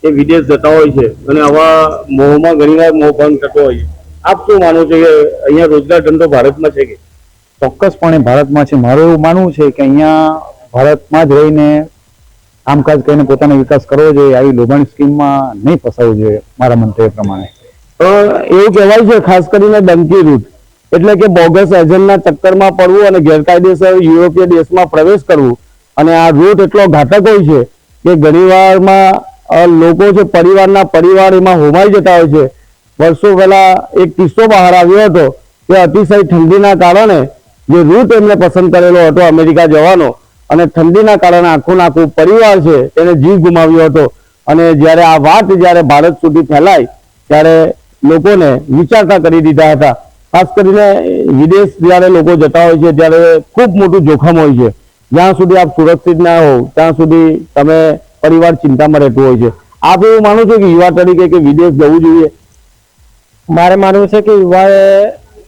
Speaker 13: એ વિદેશ જતા હોય છે અને આવા મોહમાં ઘણીવાર મોહ ભંગ થતો હોય છે, આપ શું માનો છો કે અહીંયા રોજગાર ધંધો ભારતમાં છે કે?
Speaker 15: ચોક્કસપણે ભારતમાં છે. મારું એવું માનવું છે કે અહીંયા ભારતમાં જ રહીને કામકાજ કરીને પોતાનો વિકાસ કરવો જોઈએ, આવી લોભાણી સ્કીમમાં નહીં ફસાવવું જોઈએ મારા મંતવ્ય પ્રમાણે.
Speaker 13: એવું કહેવાય છે ખાસ કરીને ડંકી રૂટ, એટલે કે બોગસ એજન્ટના ચક્કરમાં પડવું અને ગેરકાયદેસર યુરોપીય દેશમાં પ્રવેશ કરવું. અને આ રૂટ એટલો ઘાતક હોય છે કે ઘણીવારમાં લોકો છે પરિવાર એમાં હોમાઈ જતા હોય છે. વર્ષો પહેલા એક કિસ્સો બહાર આવ્યો હતો કે અતિશય ઠંડીના કારણે જે રૂટ એમને પસંદ કરેલો હતો અમેરિકા જવાનો, અને ઠંડીના કારણે આખું પરિવાર છે તેને જીવ ગુમાવ્યો હતો. અને જ્યારે આ વાત જ્યારે ભારત સુધી ફેલાય ત્યારે લોકોને વિચારતા કરી દીધા હતા. ખાસ કરીને વિદેશ જ્યારે લોકો જતા હોય છે ત્યારે ખૂબ મોટું જોખમ હોય છે. જ્યાં સુધી આપ સુરક્ષિત ના હો ત્યાં સુધી તમે પરિવાર ચિંતામાં રહેતું હોય છે. આપ એવું માનો છો કે યુવા તરીકે કે વિદેશ જવું જોઈએ?
Speaker 16: મારે માનવું છે કે યુવાએ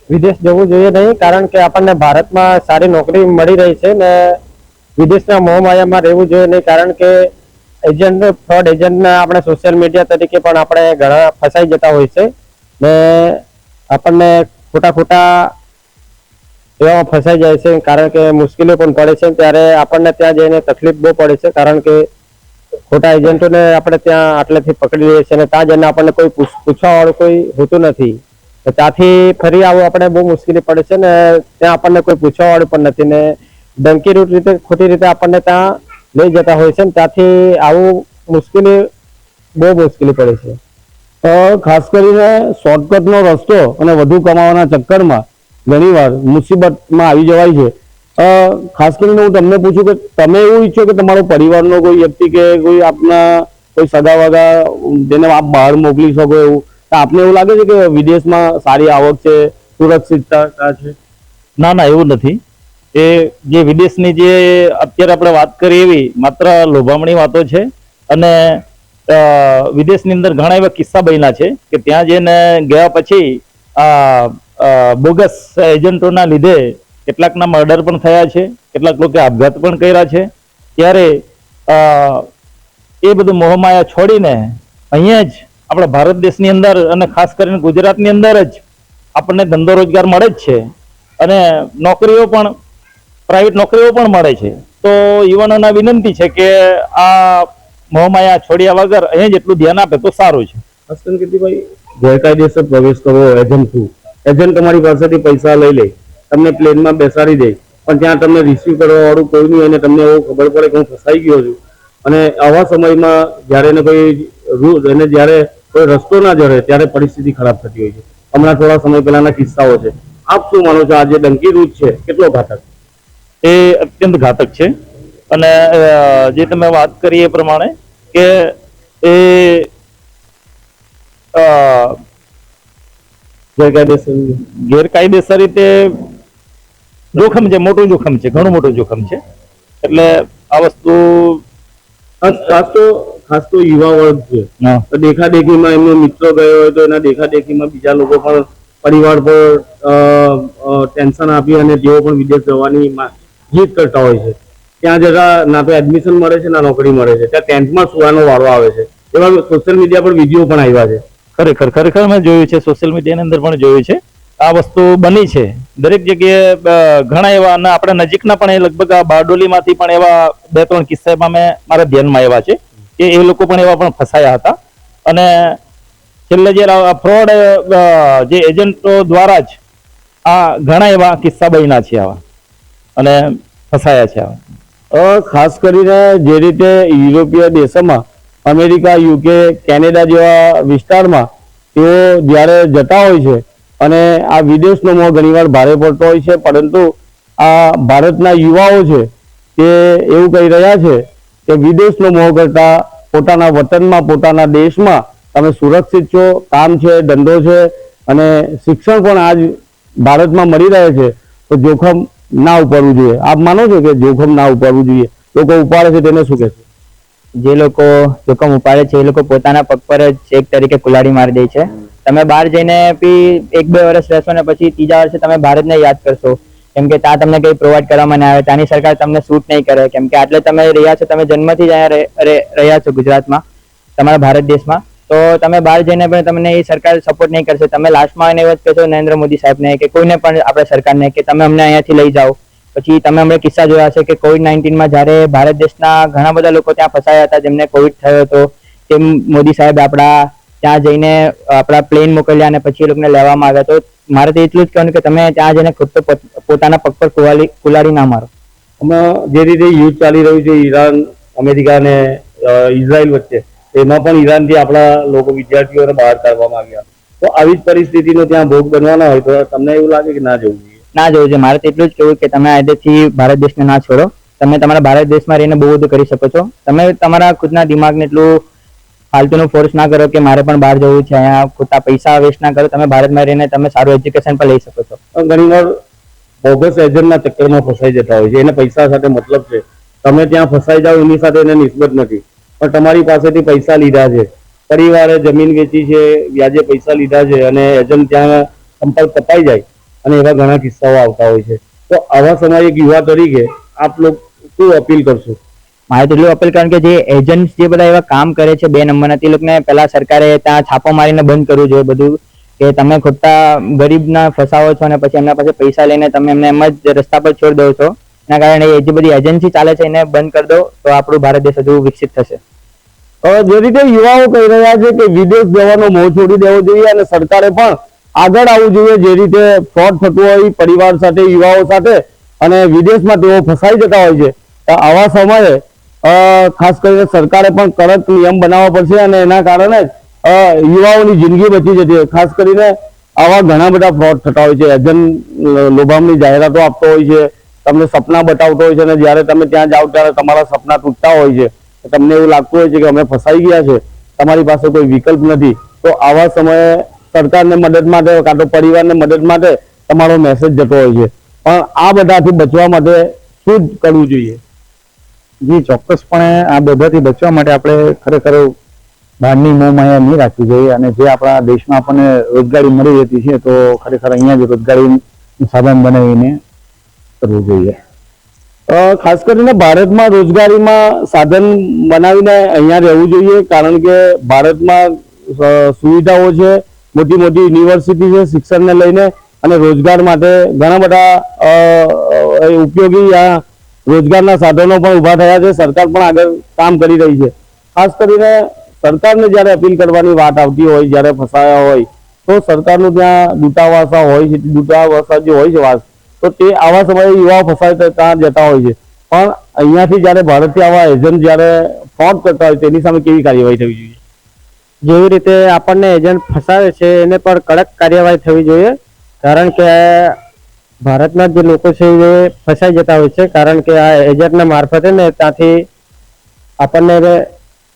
Speaker 16: વિદેશ જવું જોઈએ નહીં, કારણ કે આપણને ભારતમાં સારી નોકરી મળી રહી છે ને વિદેશના મોહમાયામાં રહેવું જોઈએ નહીં, કારણ કે ફ્રોડ એજન્ટના આપણે સોશિયલ મીડિયા તરીકે પણ આપણે ઘણા ફસાઈ જતા હોય છે ને આપણને ખોટા એવામાં ફસાઈ જાય છે, કારણ કે મુશ્કેલીઓ પણ પડે છે. ત્યારે આપણને ત્યાં જઈને તકલીફ બહુ પડે છે, કારણ કે ખોટા એજન્ટોને આપણે ત્યાં આટલેથી પકડી લઈએ છીએ અને ત્યાં જઈને આપણને કોઈ પૂછવા વાળું કોઈ હોતું નથી. ત્યાંથી ફરી આવું આપણે બહુ મુશ્કેલી પડે છે ને ત્યાં આપણને કોઈ પૂછવા વાળું પણ નથી ને ડંકી રૂટ રીતે ખોટી રીતે આપણને ત્યાં લઈ જતા હોય છે ને ત્યાંથી આવું બહુ મુશ્કેલી પડે છે.
Speaker 13: ખાસ કરીને શોર્ટકટનો રસ્તો અને વધુ કમાવાના ચક્કરમાં ઘણીવાર મુસીબતમાં આવી જવાય છે. ખાસ કરીને હું તમને પૂછું કે તમે એવું ઈચ્છો કે તમારો પરિવારનો કોઈ વ્યક્તિ કે કોઈ આપના કોઈ સગાવાગા જેને આપ બહાર મોકલી શકો એવું, આપને એવું લાગે છે કે વિદેશમાં સારી આવક છે, સુરક્ષિતતા છે?
Speaker 14: ના, એવું નથી. એ જે વિદેશની જે અત્યારે આપણે વાત કરીએ એવી માત્ર લોભામણી વાતો છે. અને વિદેશની અંદર ઘણા એવા કિસ્સા બન્યા છે કે ત્યાં જઈને ગયા પછી બોગસ એજન્ટોના લીધે કેટલાકના મર્ડર પણ થયા છે, કેટલાક લોકો આપઘાત પણ કર્યા છે. ત્યારે એ બધું મોહમાયા છોડીને અહીંયા જ આપણા ભારત દેશની અંદર અને ખાસ કરીને ગુજરાતની અંદર જ આપણને ધંધો રોજગાર મળે જ છે અને નોકરીઓ પણ પ્રાઇવેટ નોકરીઓ પણ મળે છે. તો યુવાનોને વિનંતી છે કે આ મોહમાયા છોડ્યા વગર અહીંયા જેટલું ધ્યાન આપે તો સારું છે.
Speaker 13: હસન કીર્તિભાઈ, ગેરકાયદેસર પ્રવેશ કરવો એજન્ટ થ્રુ, એજન્ટ તમારી પાસેથી પૈસા લઈ લે, તમને પ્લેનમાં બેસાડી દે, પણ ત્યાં તમને રિસીવ કરવા વાળું કોઈ નહીં અને તમને એવું ખબર પડે કે હું ફસાઈ ગયો છું. અને આવા સમયમાં જ્યારે કોઈ રસ્તો ના જડે ત્યારે પરિસ્થિતિ ખરાબ થતી હોય છે. હમણાં થોડા સમય પહેલાના કિસ્સાઓ છે. આપ શું માનો છો આ જે ડંકી રૂટ છે કેટલો ઘાતક?
Speaker 14: એ અત્યંત ઘાતક છે. અને જે તમે વાત કરી એ પ્રમાણે કે એ ગેરકાયદેસર રીતે જોખમ છે, મોટું જોખમ છે, ઘણું મોટું જોખમ છે. એટલે આ વસ્તુ
Speaker 13: ખાસ તો યુવા વર્ગ છે, તો દેખાદેખીમાં એમનો મિત્ર ગયો હોય તો એના દેખાદેખીમાં બીજા લોકો પણ પરિવાર પર ટેન્શન આપી અને તેઓ પણ વિદેશ જવાની જીદ કરતા હોય છે. ત્યાં જતા ના તો એડમિશન મળે છે ના નોકરી મળે છે, ત્યાં ટેન્થમાં સુવાનો વારો આવે છે. એવા સોશિયલ મીડિયા પર વિડીયો પણ આવ્યા છે.
Speaker 14: ખરેખર મેં જોયું છે, સોશિયલ મીડિયાની અંદર પણ જોયું છે. આ વસ્તુ બની છે દરેક જગ્યાએ. ઘણા એવા અને આપણા નજીકના પણ એ લગભગ આ બારડોલીમાંથી પણ એવા 2-3 કિસ્સામાં મેં મારા ધ્યાનમાં આવ્યા છે કે એ લોકો પણ એવા પણ ફસાયા હતા. અને છેલ્લે જે ફ્રોડ જે એજન્ટો દ્વારા જ આ ઘણા એવા કિસ્સા બન્યા છે આવા અને ફસાયા છે આવા.
Speaker 13: ખાસ કરીને જે રીતે યુરોપીય દેશોમાં અમેરિકા, યુકે, કેનેડા જેવા વિસ્તારમાં તેઓ જ્યારે જતા હોય છે અને આ વિદેશનો મોહ ઘણીવાર ભારે પડતો હોય છે, પરંતુ આ ભારતના યુવાઓ છે તે એવું કહી રહ્યા છે કે વિદેશનો મોહ કરતા પોતાના વતનમાં, પોતાના દેશમાં તમે સુરક્ષિત છો, કામ છે, ધંધો છે અને શિક્ષણ પણ આજ ભારતમાં મળી રહે છે, તો જોખમ ના ઉપાડવું જોઈએ. આપ માનો છો કે જોખમ ના ઉપાડવું જોઈએ? લોકો ઉપાડે છે તેને શું કહેશો?
Speaker 17: જે લોકો જોખમ ઉપાડે છે એ લોકો પોતાના પગ પર જ ચેક તરીકે કુલાડી મારી દે છે. તમે બહાર જઈને બી 1-2 વર્ષ રહેશો ને પછી ત્રીજા વર્ષે તમે ભારતને યાદ કરશો, કેમ કે ત્યાં તમને કંઈ પ્રોવાઈડ કરવામાં ના આવે, ત્યાંની સરકાર તમને શૂટ નહીં કરે, કેમ કે આટલે તમે રહ્યા છો, તમે જન્મથી જ અહીંયા રહ્યા છો ગુજરાતમાં, તમારા ભારત દેશમાં, તો તમે બહાર જઈને પણ તમને એ સરકાર સપોર્ટ નહીં કરશે. તમે લાસ્ટમાં એને એવું જ કહેશો નરેન્દ્ર મોદી સાહેબને કે કોઈને પણ આપણા સરકારને કે તમે અમને અહીંયાથી લઈ જાઓ. પછી તમે હમણાં કિસ્સા જોયા છે કે COVID-19માં જ્યારે ભારત દેશના ઘણા બધા લોકો ત્યાં ફસાયા હતા, જેમને કોવિડ થયો હતો, તેમ મોદી સાહેબ આપણા ત્યાં જઈને આપણા પ્લેન મોકલ્યા અને પછી એ લોકોને લેવામાં આવ્યા. તો મારે તો એટલું જ કહેવાનું કે તમે ત્યાં જઈને ખુદ તો પોતાના પગ પર કુલાડી ના મારો.
Speaker 13: હમણાં જે રીતે યુદ્ધ ચાલી રહ્યું છે ઈરાન, અમેરિકા અને ઇઝરાયલ વચ્ચે, એમાં પણ ઈરાનથી આપણા લોકો વિદ્યાર્થીઓને બહાર કાઢવામાં આવ્યા. તો આવી જ પરિસ્થિતિનો ત્યાં ભોગ બનવાના હોય તો તમને એવું લાગે કે ના જવું જોઈએ?
Speaker 17: ના જવું જોઈએ. મારે તો એટલું જ કહેવું કે તમે આજથી ભારત દેશને ના છોડો. તમે તમારા ભારત દેશમાં રહીને બહુ બધું કરી શકો છો. તમે તમારા ખુદના દિમાગને એટલું ફાલતુનું ફોર્સ ના કરો કે મારે પણ બહાર જવું છે, અહીંયા ખોટા પૈસા વેસ્ટ ના કરો. તમે ભારતમાં રહીને તમે સારું એજ્યુકેશન પણ લઈ શકો છો.
Speaker 13: ઘણીવાર બોગસ એજન્ટના ચક્કરમાં ફસાઈ જતા હોય છે, એને પૈસા સાથે મતલબ છે. તમે ત્યાં ફસાઈ જાઓ એની સાથે એને નિસ્બત નથી, પણ તમારી પાસેથી પૈસા લીધા છે, પરિવારે જમીન વેચી છે, વ્યાજે પૈસા લીધા છે અને એજન્ટ ત્યાં સંપર્ક કપાઈ જાય અને એવા ઘણા કિસ્સાઓ આવતા હોય છે. તો આવા સમયે એક યુવા તરીકે આપ લોકો શું અપીલ કરશો?
Speaker 17: મારે તો એટલું અપીલ કારણ કે જે એજન્ટ જે બધા એવા કામ કરે છે 2 નંબરના, તે લોકોને પહેલા સરકારે ત્યાં છાપો મારીને બંધ કરવું જોઈએ બધું, કે તમે ખોટા ગરીબના ફસાવો છો અને પછી એમના પાસે પૈસા લઈને તમે એમને એમ જ રસ્તા પર છોડી દો છો. એના કારણે એ જે બધી એજન્સી ચાલે છે એને બંધ કરી દો તો આપણું ભારત દેશ હજુ વિકસિત થશે.
Speaker 13: જે રીતે યુવાઓ કહી રહ્યા છે કે વિદેશ જવાનો મોહ છોડી દેવો જોઈએ અને સરકારે પણ આગળ આવવું જોઈએ. જે રીતે ફ્રોડ થતું હોય પરિવાર સાથે, યુવાઓ સાથે અને વિદેશમાં તેઓ ફસાઈ જતા હોય છે, તો આવા સમયે ખાસ કરીને સરકારે પણ કડક નિયમ બનાવવા પડશે અને એના કારણે યુવાઓની જિંદગી બચી જતી. ખાસ કરીને આવા ઘણા બધા ફ્રોડ થતા હોય છે. એજન્ટ લોભામણી જાહેરાતો આપતો હોય છે, તમને સપના બતાવતો હોય છે અને જ્યારે તમે ત્યાં જાઓ ત્યારે તમારા સપના તૂટતા હોય છે. તમને એવું લાગતું હોય છે કે અમે ફસાઈ ગયા છે, તમારી પાસે કોઈ વિકલ્પ નથી. તો આવા સમયે સરકારને મદદ માટે કાં તો પરિવારને મદદ માટે તમારો મેસેજ જતો હોય છે. પણ આ બધાથી બચવા માટે શું જ કરવું જોઈએ?
Speaker 15: જી ચોક્કસપણે આ બધાથી બચવા માટે આપણે ખરેખર બહારની મોહમાયા નહીં રાખવી જોઈએ અને જે આપણા દેશમાં આપણને રોજગારી મળી રહેતી છે તો ખરેખર અહીંયા જ રોજગારીનું સાધન બનાવીને કરવું જોઈએ.
Speaker 13: ખાસ કરીને ભારતમાં રોજગારીમાં સાધન બનાવીને અહીંયા રહેવું જોઈએ, કારણ કે ભારતમાં સુવિધાઓ છે, મોટી મોટી યુનિવર્સિટી છે શિક્ષણને લઈને, અને રોજગાર માટે ઘણા બધા ઉપયોગી આ રોજગારના સાધનો પણ ઊભા થયા છે. સરકાર પણ આગળ કામ કરી રહી છે. ખાસ કરીને સરકારને જ્યારે અપીલ કરવાની વાત આવતી હોય, જ્યારે ફસાયા હોય, તો સરકારનું ત્યાં દૂતાવાસા હોય છે, દૂતાવાસા જે હોય છે વાસ, તો તે આવા સમયે યુવાઓ ફસાય ત્યાં જતા હોય છે. પણ અહીંયાથી જ્યારે ભારતથી આવા એજન્ટ જ્યારે ફ્રોડ કરતા હોય તેની સામે કેવી કાર્યવાહી થવી જોઈએ?
Speaker 16: જેવી રીતે આપણને એજન્ટ ફસાવે છે એને પર કડક કાર્યવાહી થવી જોઈએ, કારણ કે ભારતના જે લોકો છે એ ફસાઈ જતા હોય છે, કારણ કે આ એજન્ટના મારફતે ને ત્યાંથી આપણને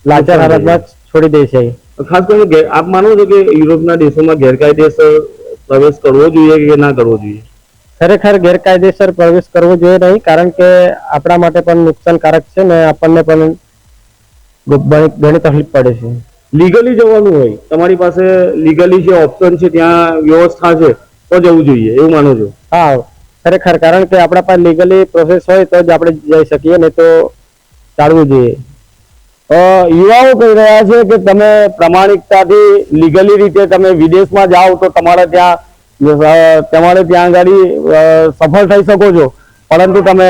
Speaker 16: લાચાર હાલતમાં છોડી દે છે.
Speaker 13: ખાસ કરીને આપ માનો છો કે યુરોપના દેશોમાં ગેરકાયદેસર પ્રવેશ કરવો જોઈએ કે ના કરવો જોઈએ?
Speaker 16: ખરેખર ગેરકાયદેસર પ્રવેશ કરવો જોઈએ નહીં, કારણ કે આપણા માટે પણ નુકસાનકારક છે ને આપણને પણ ઘણી તકલીફ પડે છે.
Speaker 13: લીગલી જવાનું હોય, તમારી પાસે લીગલી જે ઓપ્શન છે, ત્યાં વ્યવસ્થા છે, તો જવું જોઈએ એવું માનો છો?
Speaker 16: હા, ખરેખર, કારણ કે આપણા પાસે લીગલી પ્રોસેસ હોય તો જ આપણે જઈ શકીએ, નહીં તો ટાળવું જોઈએ.
Speaker 13: યુવાઓ કહી રહ્યા છે કે તમે પ્રમાણિકતાથી લીગલી રીતે તમે વિદેશમાં જાઓ તો તમારે ત્યાં આગળ સફળ થઈ શકો છો, પરંતુ તમે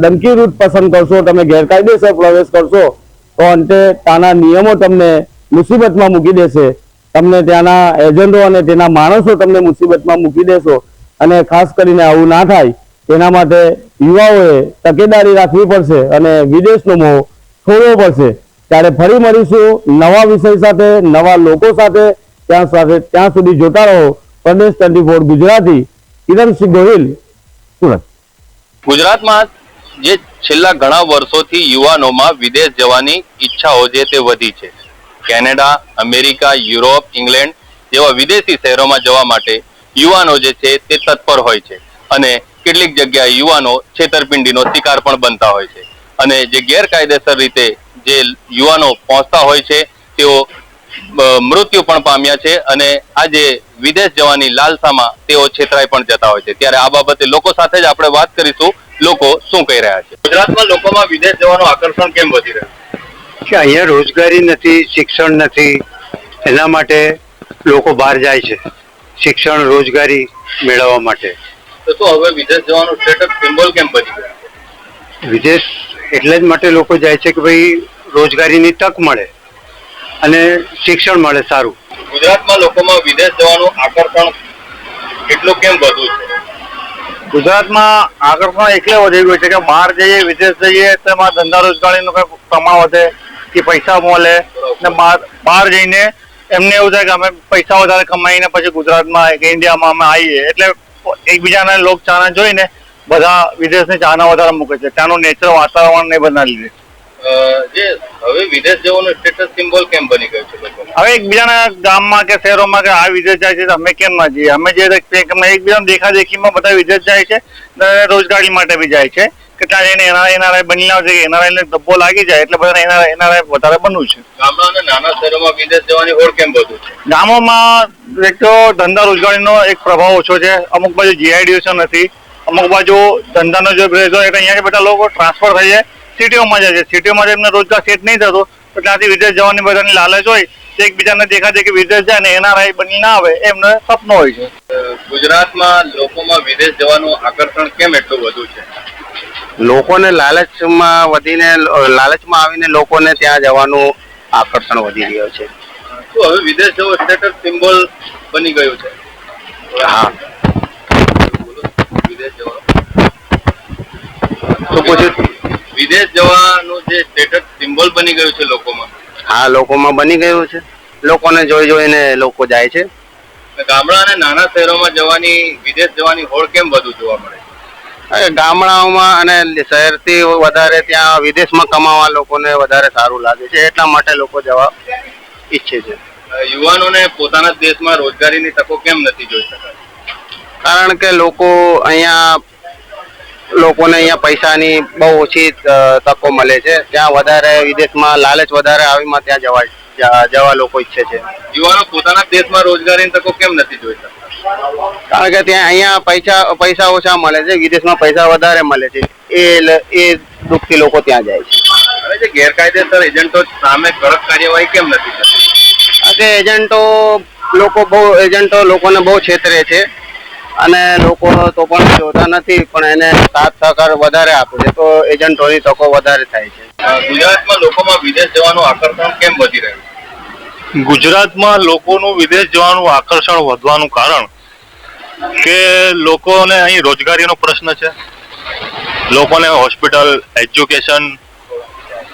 Speaker 13: ડંકી રૂટ પસંદ કરશો, તમે ગેરકાયદેસર પ્રવેશ કરશો તો અંતે ત્યાંના નિયમો તમને મુસીબતમાં મૂકી દેશે. તમને ત્યાંના એજન્ટો અને તેના માણસો તમને મુસીબતમાં મૂકી દેશો. અને ખાસ કરીને આવું ના થાય તેના માટે યુવાઓએ તકેદારી રાખવી પડશે અને વિદેશનો મોહ છોડવો પડશે. ત્યારે ફરી મળીશું નવા વિષય સાથે, નવા લોકો સાથે. ત્યાં સુધી જોતા રહો પ્રદેશ 24 ગુજરાતી. કિરણસિંહ ગોહિલ, સુરત.
Speaker 18: ગુજરાતમાં જે છેલ્લા ઘણા વર્ષોથી યુવાનોમાં વિદેશ જવાની ઈચ્છાઓ છે તે વધી છે. કેનેડા, અમેરિકા, યુરોપ, ઇંગ્લેન્ડ જેવા વિદેશી શહેરોમાં જવા માટે યુવાનો જે છે તે તત્પર હોય છે અને કેટલીક જગ્યાએ યુવાનો છેતરપિંડીનો શિકાર પણ બનતા હોય છે અને જે ગેરકાયદેસર રીતે જે યુવાનો પહોંચતા હોય છે તેઓ મૃત્યુ પણ પામ્યા છે અને આજે વિદેશ જવાની લાલસામાં તેઓ છેતરાઈ પણ જતા હોય છે. ત્યારે આ બાબતે લોકો સાથે જ આપણે વાત કરીશું. લોકો શું કહી રહ્યા છે? ગુજરાતમાં લોકોમાં વિદેશ જવાનું આકર્ષણ કેમ વધી રહ્યું
Speaker 19: છે? અહીંયા રોજગારી નથી, શિક્ષણ નથી, એના માટે લોકો બહાર જાય છે શિક્ષણ રોજગારી મેળવવા માટે.
Speaker 18: તો હવે વિદેશ જવાનું સ્ટેટસ સિમ્બોલ કેમ બની ગયું?
Speaker 19: વિદેશ એટલે જ માટે લોકો જાય છે કે ભાઈ રોજગારીની તક મળે અને શિક્ષણ મળે સારું.
Speaker 18: ગુજરાતમાં લોકોમાં વિદેશ જવાનું આકર્ષણ એટલું કેમ વધુ છે?
Speaker 19: ગુજરાતમાં આકર્ષણ એટલે વધી ગયું છે કે બહાર જઈએ, વિદેશ જઈએ તો એમાં ધંધા રોજગારીનું કઈ પ્રમાણ વધે કે પૈસા મળે ને બહાર જઈને એમને એવું થાય કે અમે પૈસા વધારે કમાઈને પછી ગુજરાતમાં કે ઇન્ડિયામાં અમે આવીએ એટલે એકબીજાના લોક ચાહના જોઈને બધા વિદેશની ચાહના વધારે મૂકે છે. ત્યાંનું નેચર, વાતાવરણ ને બધા લીધે
Speaker 18: જે હવે વિદેશ જવાનું સ્ટેટસ સિમ્બોલ કેમ બની ગયું છે?
Speaker 19: હવે એકબીજાના ગામમાં કે શહેરોમાં કે આ વિદેશ જાય છે અમે કેમ ના જઈએ? અમે જે એકબીજાના દેખાદેખીમાં બધા વિદેશ જાય છે રોજગારી માટે બી જાય છે કે ત્યાં જઈને એનઆરઆઈ બની ના છે, એનઆરઆઈ ને ધબ્બો લાગી જાય એટલે બધા એનઆરઆઈ વધારે બનવું છે.
Speaker 18: ગામડા અને નાના શહેરોમાં વિદેશ જવાની હોડ કેમ વધુ છે?
Speaker 19: ગામોમાં એક તો ધંધા રોજગારીનો એક પ્રભાવ ઓછો છે. અમુક બાજુ જીઆઈડીએસ નથી, અમુક બાજુ ધંધાનો જો એટલે અહીંયા બધા લોકો ટ્રાન્સફર થઈ જાય, સિટીઓમાં જાય છે. સિટીઓમાં એમને રોજગાર સેટ નહીં થતો તો ત્યાંથી વિદેશ જવાની બધાની લાલચ હોય તો એકબીજાને દેખાદેખી વિદેશ જાય ને એનઆરઆઈ બની ના આવે એમને સપનું હોય છે.
Speaker 18: ગુજરાતમાં લોકોમાં વિદેશ જવાનું આકર્ષણ કેમ એટલું વધુ છે?
Speaker 19: લોકોને લાલચમાં આવીને લોકોને ત્યાં જવાનું આકર્ષણ વધી ગયું છે.
Speaker 18: તો હવે વિદેશ જવું સ્ટેટસ સિમ્બોલ બની ગયું છે.
Speaker 19: હા,
Speaker 18: વિદેશ જવાનું જે સ્ટેટસ સિમ્બોલ બની ગયું છે લોકોમાં.
Speaker 19: હા, લોકોમાં બની ગયું છે. લોકોને જોઈને લોકો જાય છે.
Speaker 18: ગામડા અને નાના શહેરોમાં વિદેશ જવાની હોડ કેમ વધુ જોવા મળે?
Speaker 19: ગામડાઓમાં અને શહેરથી વધારે ત્યાં વિદેશમાં કમાવા લોકોને વધારે સારું લાગે છે એટલા માટે લોકો જવા ઈચ્છે છે.
Speaker 18: યુવાનોને પોતાના દેશમાં રોજગારીની તકો કેમ નથી જોઈ શકાતી?
Speaker 19: કારણ કે લોકોને અહીંયા પૈસાની બહુ ઓછી તકો મળે છે. ત્યાં વધારે વિદેશમાં લાલચ વધારે આવીમાં ત્યાં જવા લોકો ઈચ્છે છે.
Speaker 18: યુવાનો પોતાના દેશમાં રોજગારીની તકો કેમ નથી જોઈ શકતા?
Speaker 19: કારણ કે ત્યાં અહીંયા પૈસા ઓછા મળે છે, વિદેશમાં પૈસા વધારે મળે છે એ દુઃખથી લોકો ત્યાં જાય છે.
Speaker 18: અને જે ગેરકાયદેસર એજન્ટો સામે કડક કાર્યવાહી કેમ નથી થતી?
Speaker 19: એજન્ટો લોકોને બહુ છેતરે છે અને લોકો તો પણ જોતા નથી પણ એને સાથ સહકાર વધારે આપે છે તો એજન્ટોની તકો વધારે થાય છે.
Speaker 18: ગુજરાતમાં લોકોમાં વિદેશ જવાનું આકર્ષણ કેમ વધી રહ્યું?
Speaker 20: ગુજરાતમાં લોકોનું વિદેશ જવાનું આકર્ષણ વધવાનું કારણ કે લોકોને અહીં રોજગારીનો પ્રશ્ન છે. લોકોને હોસ્પિટલ, એજ્યુકેશન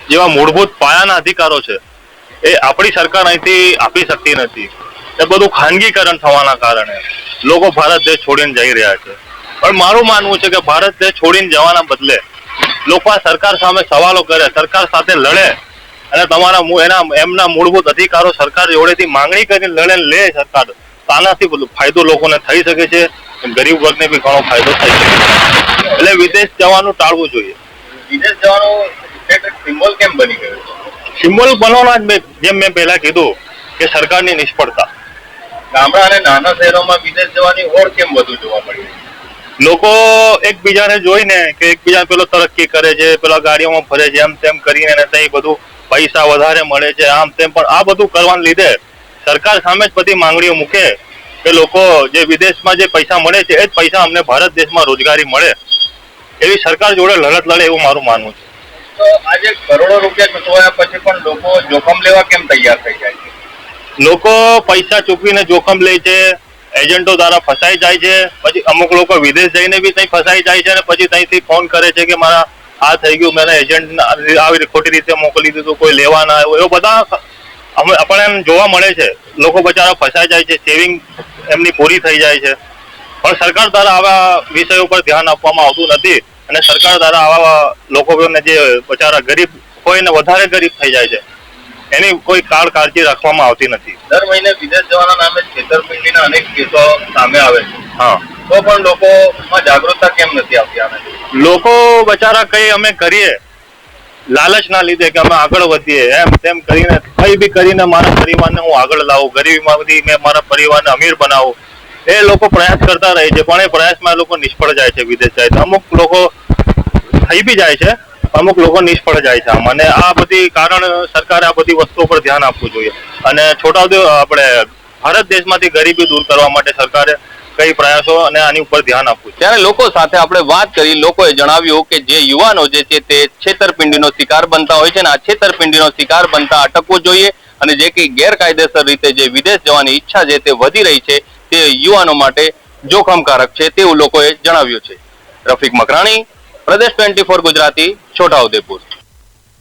Speaker 20: જેવા મૂળભૂત પાયાના અધિકારો છે એ આપણી સરકાર અહીંથી આપી શકતી નથી. એ બધું ખાનગીકરણ થવાના કારણે લોકો ભારત દેશ છોડીને જઈ રહ્યા છે. પણ મારું માનવું છે કે ભારત દેશ છોડીને જવાના બદલે લોકો આ સરકાર સામે સવાલો કરે, સરકાર સાથે લડે અને એમના મૂળભૂત અધિકારો સરકાર જોડેથી માંગણી કરીને લે સરકાર. આનાથી ફાયદો લોકોને થઈ શકે છે, ગરીબ વર્ગને બી ઘણો ફાયદો થઈ શકે છે. એટલે વિદેશ જવાનું ટાળવું જોઈએ.
Speaker 18: વિદેશ જવાનું સિમ્બોલ કેમ બની ગયું?
Speaker 20: સિમ્બોલ બનવાના જેમ મેં પહેલા કીધું કે સરકારની નિષ્ફળતા.
Speaker 18: ગામડા અને નાના શહેરોમાં વિદેશ જવાની હોડ કેમ વધુ જોવા મળી?
Speaker 20: લોકો એકબીજાને જોઈને કે એકબીજા પેલો તરક્કી કરે છે, પેલા ગાડીઓમાં ફરે છે, એમ તેમ કરીને એને ત્યાં બધું પૈસા વધારે મળે છે, આમ તેમ. પણ આ બધું કરવાને લીધે સરકાર સામે જ બધી માંગણીઓ મૂકે કે લોકો જે વિદેશમાં જે પૈસા મળે છે એ જ પૈસા અમને ભારત દેશમાં રોજગારી મળે, એવી સરકાર જોડે લડત લડે એવું મારું માનવું છે.
Speaker 18: તો આજે કરોડો રૂપિયા ચૂકવાયા પછી પણ લોકો જોખમ લેવા કેમ તૈયાર થઈ જાય છે?
Speaker 20: લોકો પૈસા ચૂકવીને જોખમ લે છે, એજન્ટો દ્વારા ફસાઈ જાય છે, પછી અમુક લોકો વિદેશ જઈને બી ત્યાં ફસાઈ જાય છે અને પછી ત્યાંથી ફોન કરે છે કે મારા આ થઈ ગયું, મેં એજન્ટ આવી ખોટી રીતે મોકલી દીધું, કોઈ લેવા ના આવ્યો, એવું બધા આપણને એમ જોવા મળે છે. લોકો બચારા ફસાઈ જાય છે, સેવિંગ એમની પૂરી થઈ જાય છે, પણ સરકાર દ્વારા આવા વિષયો પર ધ્યાન આપવામાં આવતું નથી અને સરકાર દ્વારા આવા લોકોને જે બચારા ગરીબ હોય ને વધારે ગરીબ થઈ જાય છે એની કોઈ કાળજી રાખવામાં આવતી નથી.
Speaker 18: દર મહિને વિદેશ જવાના નામે છેતરપિંડીના અનેક કેસો સામે આવે છે.
Speaker 20: હા,
Speaker 18: તો પણ લોકોમાં જાગૃતતા કેમ નથી આવતી આને?
Speaker 20: લોકો બચારા કઈ અમે કરીએ લાલચના લીધે કે અમે આગળ વધીએ એમ તેમ કરીને કઈ બી કરીને મારા પરિવારને હું આગળ લાવું, ગરીબીમાંથી મેં મારા પરિવારને અમીર બનાવું, એ લોકો પ્રયાસ કરતા રહે છે, પણ એ પ્રયાસમાં એ લોકો નિષ્ફળ જાય છે. વિદેશ જાય તો અમુક લોકો થઈ બી જાય છે, અમુક લોકો નિષ્ફળ જાય છે. અને આ બધી કારણ સરકારે આ બધી વસ્તુઓ પર ધ્યાન આપવું જોઈએ અને આપણે ભારત દેશમાંથી ગરીબી દૂર કરવા માટે સરકારે કઈ પ્રયાસો અને આની ઉપર ધ્યાન આપવું.
Speaker 18: ત્યારે લોકો સાથે આપણે વાત કરી, લોકોએ જણાવ્યું કે જે યુવાનો જે છે તે છેતરપિંડીનો શિકાર બનતા હોય છે ને આ છેતરપિંડીનો શિકાર બનતા અટકવું જોઈએ અને જે કે ગેરકાયદેસર રીતે જે વિદેશ જવાની ઈચ્છા છે તે વધી રહી છે તે યુવાનો માટે જોખમકારક છે તેવું લોકોએ જણાવ્યું છે. રફીક મકરાણી, પ્રદેશ 24 ગુજરાતી, છોટાઉદેપુર.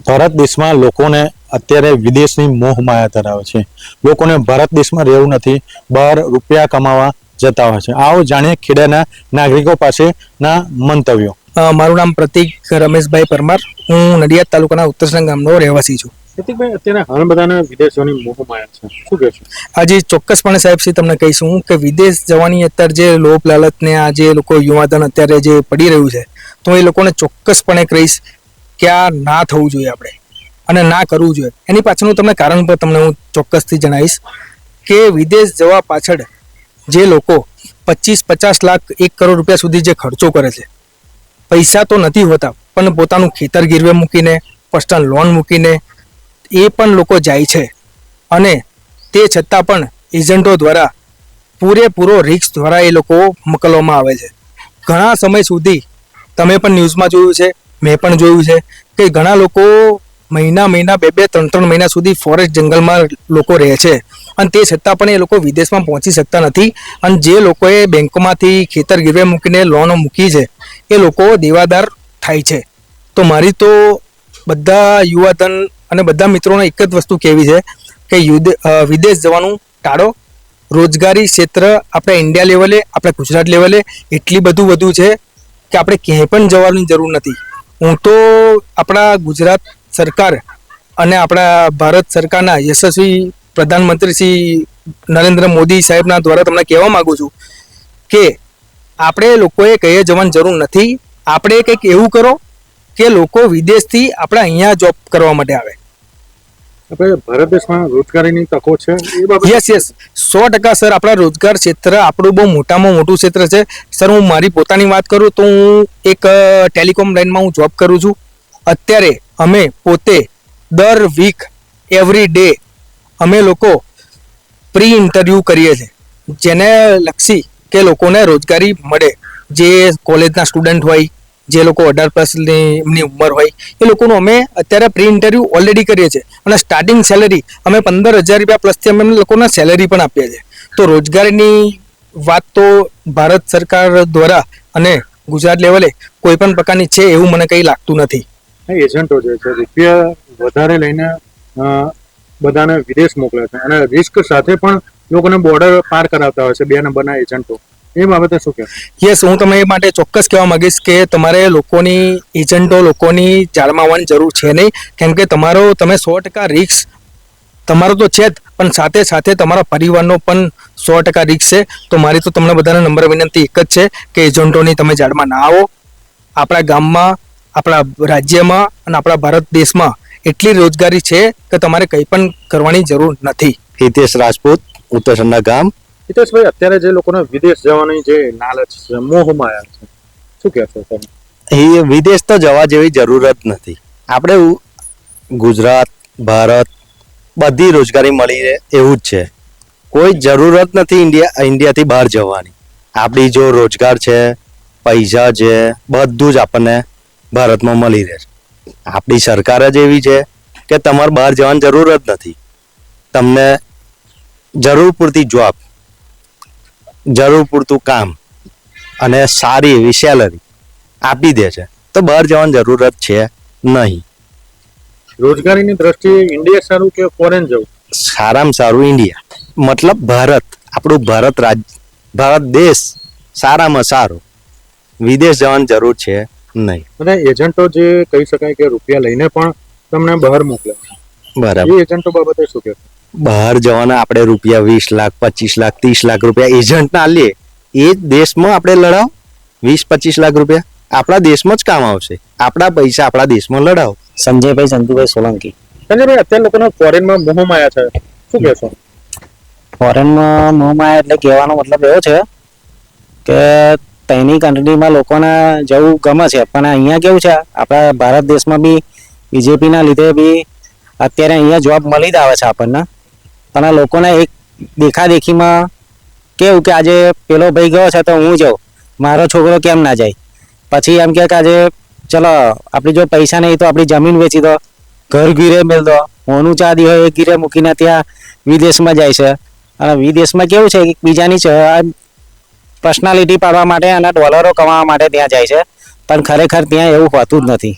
Speaker 21: ભારત દેશમાં લોકોને અત્યારે વિદેશની મોહ માયા ધરાવે છે. લોકોને ભારત દેશમાં રહેવું નથી, બહાર રૂપિયા કમાવા જતા હોય છે. આવો જાણીએ ખેડાના નાગરિકો પાસેના મંતવ્યો.
Speaker 22: મારું નામ પ્રતિક રમેશભાઈ પરમાર, હું નડિયાદ તાલુકાના ઉત્તરસંગ ગામનો રહેવાસી છું.
Speaker 21: પ્રતિકભાઈ, અત્યારે હાલ બધાને વિદેશોની મોહ માયા છે, શું કહેશો?
Speaker 22: આજે ચોક્કસપણે સાહેબશ્રી તમને કહીશું કે વિદેશ જવાની અત્યારે જે લોભ લાલચને આ જે લોકો યુવાધન અત્યારે જે પડી રહ્યું છે તો એ લોકોને ચોક્કસપણે કહીશ કે આ ના થવું જોઈએ આપણે અને ના કરવું જોઈએ. એની પાછળનું તમને કારણ પર તમને હું ચોક્કસથી જણાવીશ કે વિદેશ જવા પાછળ જે લોકો 25-50 લાખ 1 કરોડ રૂપિયા સુધી જે ખર્ચો કરે છે, પૈસા તો નથી હોતા પણ પોતાનું ખેતર ગીરવે મૂકીને, પર્સનલ લોન મૂકીને એ પણ લોકો જાય છે અને તે છતાં પણ એજન્ટો દ્વારા પૂરેપૂરો રિસ્ક દ્વારા એ લોકો મોકલવામાં આવે છે. ઘણા સમય સુધી તમે પણ ન્યૂઝમાં જોયું છે, મેં પણ જોયું છે કે ઘણા લોકો મહિના 2-3 મહિના સુધી ફોરેસ્ટ જંગલમાં લોકો રહે છે અને તે છતાં પણ એ લોકો વિદેશમાં પહોંચી શકતા નથી અને જે લોકોએ બેંકોમાંથી ખેતર ગીરવે મૂકીને લોનો મૂકી છે એ લોકો દેવાદાર થાય છે. તો મારી તો બધા યુવાધન અને બધા મિત્રોને એક જ વસ્તુ કહેવી છે કે વિદેશ જવાનું ટાળો. રોજગારી ક્ષેત્ર આપણે ઇન્ડિયા લેવલે, આપણે ગુજરાત લેવલે એટલી બધું વધુ છે કે આપણે ક્યાંય પણ જવાની જરૂર નથી. હું તો આપણા ગુજરાત સરકાર અને આપણા ભારત સરકારના યશસ્વી પ્રધાનમંત્રી શ્રી નરેન્દ્ર મોદી સાહેબના દ્વારા તમને કહેવા માંગુ છું કે આપણે લોકોએ કહીએ જવાની જરૂર નથી. આપણે કંઈક એવું કરો કે લોકો વિદેશથી આપણે અહીંયા જોબ કરવા માટે આવે.
Speaker 21: આપણે ભારત દેશમાં રોજગારીની તકો છે એ બાબતે?
Speaker 22: Yes 100% sir. આપણા રોજગાર ક્ષેત્ર આપણું બહુ મોટામાં મોટું ક્ષેત્ર છે સર. હું મારી પોતાની વાત કરું તો હું એક ટેલિકોમ લાઇનમાં હું જોબ કરું છું. અત્યારે અમે પોતે દર વીક એવરી ડે અમે લોકો પ્રી ઇન્ટરવ્યૂ કરીએ છીએ જેને લક્ષી કે લોકોને રોજગારી મળે. જે કોલેજના સ્ટુડન્ટ હોય, જે લોકો 18+ એમની ઉંમર હોય એ લોકોનું અમે અત્યારે પ્રી ઇન્ટરવ્યૂ ઓલરેડી કરીએ છીએ અને સ્ટાર્ટિંગ સેલેરી અમે 15,000 રૂપિયા પ્લસથી અમે લોકોને સેલેરી પણ આપીએ છીએ. તો રોજગારીની વાત તો ભારત સરકાર દ્વારા અને ગુજરાત લેવલે કોઈ પણ પ્રકારની છે એવું મને કંઈ લાગતું નથી.
Speaker 21: એજન્ટો જે છે રૂપિયા વધારે લઈને બધાને વિદેશ મોકલે છે અને રિસ્ક સાથે પણ લોકોને બોર્ડર પાર કરાવતા હોય છે 2 નંબરના એજન્ટો. એ બાબતે શું કહેવાય?
Speaker 22: યસ, હું તમને એ માટે ચોક્કસ કહેવા માંગીશ કે તમારે લોકોની એજન્ટો લોકોની જાળમાં આવવાની જરૂર છે નહીં, કેમ કે તમે 100% રિસ્ક તમારો તો છે જ પણ સાથે સાથે તમારા પરિવારનો પણ 100% રિસ્ક છે. તો મારી તો તમને બધાને નમ્ર વિનંતી એક જ છે કે એજન્ટોની તમે જાળમાં ના આવો. આપણા ગામમાં, આપણા રાજ્યમાં અને આપણા ભારત દેશમાં એટલી રોજગારી છે કે તમારે કંઈ પણ કરવાની જરૂર નથી.
Speaker 23: હિતેશ રાજપૂત, ઉત્તરસંડા ગામ,
Speaker 21: હિતેશભાઈ, અત્યારે જે લોકોને વિદેશ જવાની જે લાલચ છે, મોહ માયા છે, શું કહેશો તમે?
Speaker 3: એ વિદેશ તો જવા જેવી જરૂરત નથી. આપણે ગુજરાત, ભારત બધી રોજગારી મળી રહે એવું જ છે. કોઈ જરૂરત નથી ઇન્ડિયાથી બહાર જવાની. આપણી જો રોજગાર છે, પૈસા છે, બધું જ આપણને ભારતમાં મળી રહે છે. આપણી સરકાર જ એવી છે કે તમારે બહાર જવાની જરૂર જ નથી. તમને જરૂર પૂરતી જોબ, જરૂર પૂરતું કામ અને સારી એવી સેલરી આપી દે છે, તો બહાર જવાની જરૂરત છે નહીં.
Speaker 21: રોજગારીની દ્રષ્ટિએ ઇન્ડિયા સારું કે ફોરેન જવું?
Speaker 3: સારામાં સારું ઇન્ડિયા, મતલબ ભારત, આપણું ભારત દેશ સારામાં સારો. વિદેશ જવાની જરૂર છે નહીં.
Speaker 21: અને એજન્ટો જે કહી શકાય કે રૂપિયા લઈને પણ તમને બહાર મોકલે,
Speaker 3: બરાબર.
Speaker 21: એ એજન્ટો બાબતે શું કહેશો?
Speaker 3: બહાર જવાના આપણે રૂપિયા 20 લાખ, 25 લાખ, 30 લાખ રૂપિયા એજન્ટ ના લઈએ, એ દેશમાં આપણે લડાવ 20-25 લાખ રૂપિયા આપણા દેશમાં જ કામ આવશે. આપણા પૈસા આપણા દેશમાં લડાવો.
Speaker 4: સંજયભાઈ સંતુભાઈ સોલંકી.
Speaker 21: સંજયભાઈ, અત્યારે લોકોને ફોરેનમાં મોહમાયા છે, શું કહેશો?
Speaker 4: ફોરેનમાં મોહમાયા એટલે કહેવાનો મતલબ એવો છે કે તેની કન્ટ્રીમાં લોકોને જવું ગમે છે, પણ અહીંયા કેવું છે, આપણા ભારત દેશમાં બી બીજેપીના લીધે બી અત્યારે અહીંયા જોબ મળી જ આવે છે આપણને, પણ આ લોકોને એક દેખાદેખીમાં કેવું કે આજે પેલો ભાઈ ગયો છે તો હું જાઉં, મારો છોકરો કેમ ના જાય. પછી એમ કે આજે ચલો આપણી જો પૈસા નહીં તો આપણી જમીન વેચી દો, ઘર ગીરે મેળ દો, હોનું ચાંદી હોય એ ગીરે મૂકીને ત્યાં વિદેશમાં જાય છે. અને વિદેશમાં કેવું છે કે બીજાની પર્સનાલિટી પાડવા માટે અને ડોલરો કમાવા માટે ત્યાં જાય છે, પણ ખરેખર ત્યાં એવું હોતું જ નથી.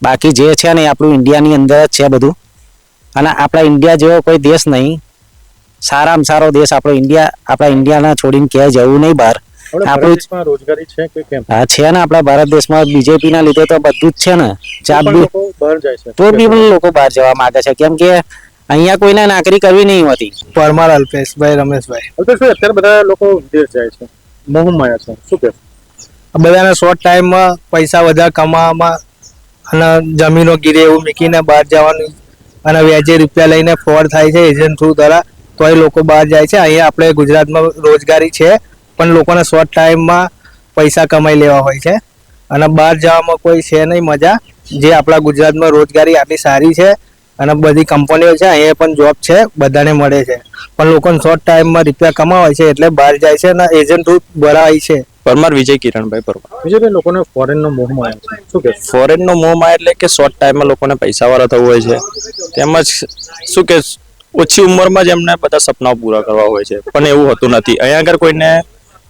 Speaker 4: બાકી જે છે ને આપણું ઇન્ડિયાની અંદર જ છે બધું. અને આપણા ઇન્ડિયા જેવો કોઈ દેશ નહીં, સારામાં સારો દેશ આપણો ઇન્ડિયા. આપણા ઇન્ડિયાના છોડીને ક્યાંય જવું નહીં બહાર. આપણું
Speaker 21: રોજગારી છે કે કેમ?
Speaker 4: હા છે ને, આપણા ભારત દેશમાં બીજેપી ના લીધે તો બધું જ છે ને.
Speaker 21: બહાર જાય છે
Speaker 4: તો બી લોકો બહાર જવા માંગે છે, કેમ કે અહીંયા કોઈને નાકરી કરવી નહીં હોતી.
Speaker 22: પરમાર અલ્પેશભાઈ રમેશભાઈ.
Speaker 21: અલ્પેશભાઈ, અત્યારે બધા લોકો વિદેશ જાય છે, મોહમાયા છે, શું કહેશો?
Speaker 22: બધાને શોર્ટ ટાઈમમાં પૈસા વધારે કમાવામાં અને જમીનો ગીરે એવું મૂકીને બહાર જવાનું અને વ્યાજે રૂપિયા લઈને ફ્રોડ થાય છે એજન્ટ થ્રુ દ્વારા, તો એ લોકો બહાર જાય છે. અહીંયા આપણે ગુજરાતમાં રોજગારી છે, પણ લોકોને શોર્ટ ટાઈમમાં પૈસા કમાઈ લેવા હોય છે અને બહાર જવામાં કોઈ છે નહીં મજા. જે આપણા ગુજરાતમાં રોજગારી આટલી સારી છે અને બધી કંપનીઓ છે, અહીંયા પણ જોબ છે, બધાને મળે છે, પણ લોકોને શોર્ટ ટાઈમમાં રૂપિયા કમાવાય છે એટલે બહાર જાય છે અને એજન્ટ થ્રુ ભરાય છે.
Speaker 23: પરમાર વિજય કિરણભાઈ પરમાર.
Speaker 21: વિજયભાઈ, લોકોને ફોરેનનો મોહ માયા છે, શું કે?
Speaker 23: ફોરેનનો મોહ માયા એટલે કે શોર્ટ ટાઈમમાં લોકોને પૈસાવાળા થવું હોય છે, તેમજ શું કે ઓછી ઉંમરમાં જ એમને બધા સપનાઓ પૂરા કરવા હોય છે, પણ એવું હોતું નથી. અહીંયા આગળ કોઈને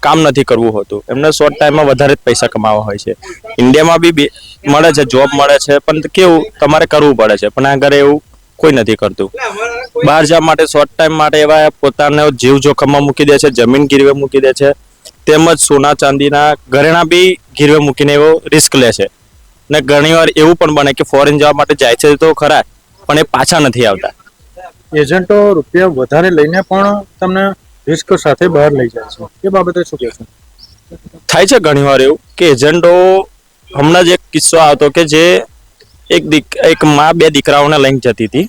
Speaker 23: કામ નથી કરવું હોતું, એમને શોર્ટ ટાઈમમાં વધારે જ પૈસા કમાવા હોય છે. ઇન્ડિયામાં બી મળે છે, જોબ મળે છે, પણ કેવું તમારે કરવું પડે છે, પણ આગળ એવું કોઈ નથી કરતું. બહાર જવા માટે શોર્ટ ટાઈમ માટે એવા પોતાનો જીવ જોખમમાં મૂકી દે છે, જમીન ગીરવે મૂકી દે છે, તેમજ સોના ચાંદીના ઘરેણા બી ગીરવે મૂકીને એવો રિસ્ક લે છે. ને ઘણીવાર એવું પણ બને કે ફોરેન જવા માટે જાય છે તો ખરા, પણ એ પાછા નથી આવતા.
Speaker 21: એજન્ટો રૂપિયા વધારે લઈને પણ તમને રિસ્ક સાથે બહાર લઈ જાય છે, એ બાબતે શું કહેશો?
Speaker 23: થાય છે ઘણીવાર એવું કે એજન્ટો, હમણાં જ એક કિસ્સો આવતો કે જે એક માં 2 દીકરાઓને લઈને જતી હતી,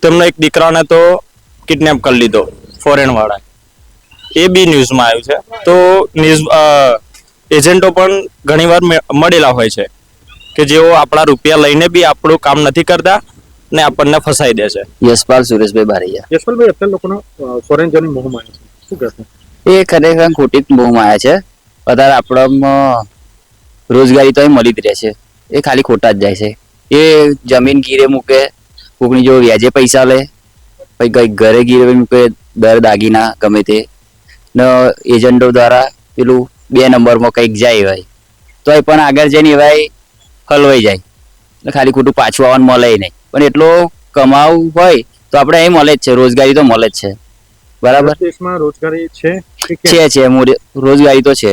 Speaker 23: તેમનો એક દીકરાને તો કિડનેપ કરી લીધો ફોરેન વાળા, એ બી ન્યૂઝમાં આવ્યું છે. તો એજન્ટો પણ ઘણીવાર મળેલા હોય છે કે જેઓ આપણા રૂપિયા લઈને બી આપણું કામ નથી કરતા ને આપણને ફસાઈ દે છે.
Speaker 24: યશપાલ સુરેશભાઈ બારૈયા.
Speaker 21: યશપાલભાઈ, અત્યારે લોકોનો ફોરેન જવાની મોહ માયા છે, શું કહેશો?
Speaker 24: એ ખરેખર ખોટી મોહ માયા છે. વધારે આપણામાં રોજગારી તો અહીં મળી જ રહે છે, એ ખાલી ખોટા જ જાય છે. એ જમીન ગીરે મૂકે, કોકની જો વ્યાજે પૈસા લે, પછી કઈ ઘરે ગીરે મૂકે, દર દાગીના ગમે તે ને એજન્ટો દ્વારા પેલું 2 નંબરમાં કંઈક જાય હોય તો એ પણ આગળ જઈને ભાઈ હલવાઈ જાય ને ખાલી ખોટું પાછું આવવાનું મળે નહીં. પણ એટલો કમાવું હોય તો આપણે અહીં મળે જ છે, રોજગારી તો મળે જ છે. બરાબર,
Speaker 21: દેશમાં રોજગારી છે,
Speaker 24: રોજગારી તો છે.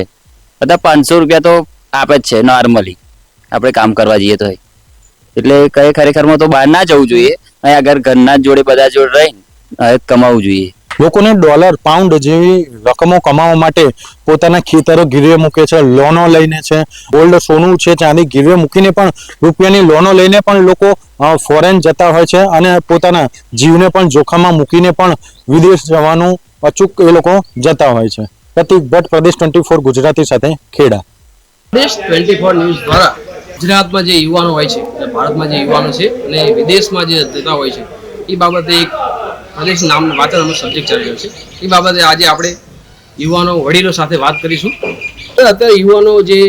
Speaker 24: બધા 500 રૂપિયા તો આપે જ છે નોર્મલી, આપણે કામ કરવા જઈએ તો. એટલે કઈ ખરેખરમાં તો બહાર ના જવું જોઈએ, અહીં આગળ ઘરના જોડે બધા જોડે રહીને કમાવું જોઈએ.
Speaker 21: લોકોને ડોલર, પાઉન્ડ જેવી રકમો કમાવા માટે પોતાના ખેતરો ગીરવે મૂકે છે, લોનો લઈને છે, ગોલ્ડ, સોનું છે, ચાંદી ગીરવે મૂકીને પણ રૂપિયાની લોનો લઈને પણ લોકો ફોરેન જતા હોય છે અને પોતાના જીવને પણ જોખમમાં મૂકીને પણ વિદેશ જવાનું અચૂક એ લોકો જતા હોય છે. પ્રતિક ભટ્ટ, પ્રદેશ 24 ગુજરાતી સાથે ખેડા.
Speaker 1: પ્રદેશ 24 ન્યૂઝ દ્વારા ગુજરાતમાં જે યુવાનો હોય છે, ભારતમાં જે યુવાનો છે અને વિદેશમાં જે જતા હોય છે, એ બાબતે એક પ્રદેશ નામનું વાંચનનો સબ્જેક્ટ ચાલી રહ્યો છે. એ બાબતે આજે આપણે યુવાનો વડીલો સાથે વાત કરીશું. તો અત્યારે યુવાનો જે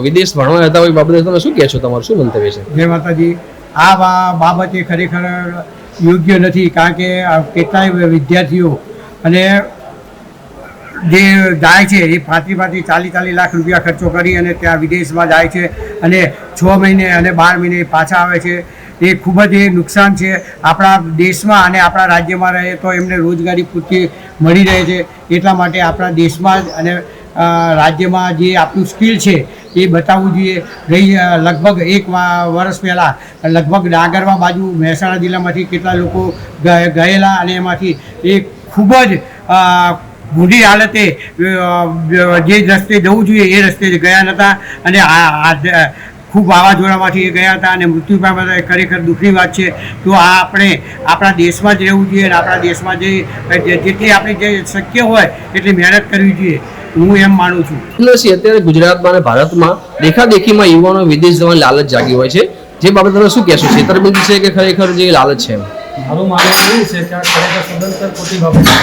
Speaker 1: વિદેશ ભણવા જતા હોય એ બાબતે તમે શું કહેશો? તમારું શું મંતવ્ય છે?
Speaker 2: જય માતાજી. આ બાબતે ખરેખર યોગ્ય નથી, કારણ કે કેટલાય વિદ્યાર્થીઓ અને જે જાય છે એ 35-40 લાખ રૂપિયા ખર્ચો કરી અને ત્યાં વિદેશમાં જાય છે અને 6 મહિને અને 12 મહિને પાછા આવે છે. એ ખૂબ જ નુકસાન છે આપણા દેશમાં અને આપણા રાજ્યમાં રહે તો એમને રોજગારી પૂરતી મળી રહે છે. એટલા માટે આપણા દેશમાં અને રાજ્યમાં જે આપણું સ્કિલ છે એ બતાવવું જોઈએ. લગભગ 1 વર્ષ પહેલાં લગભગ ડાંગરવા બાજુ મહેસાણા જિલ્લામાંથી કેટલા લોકો ગયેલા અને એમાંથી એ ખૂબ જ બુરી હાલતે જે રસ્તે જવું જોઈએ એ રસ્તે ગયા નહોતા અને ખૂબ વાવાઝોડામાંથી ગયા હતા અને મૃત્યુ પામ્યા હતા. ખરેખર દુઃખની વાત છે. તો આ આપણે આપણા દેશમાં જ રહેવું જોઈએ અને આપણા દેશમાં જેટલી આપણી જે શક્ય હોય એટલી મહેનત કરવી જોઈએ, હું એમ માનું છું.
Speaker 1: અત્યારે ગુજરાતમાં અને ભારતમાં દેખાદેખીમાં યુવાનો વિદેશ જવાની લાલચ જાગી હોય છે, જે બાબતે તમે શું કહેશો? છેતરપિંડી છે કે ખરેખર જે લાલચ છે?
Speaker 6: મારું માનવું એવું છે કે આ ખરેખર સદંતર ખોટી બાબત છે.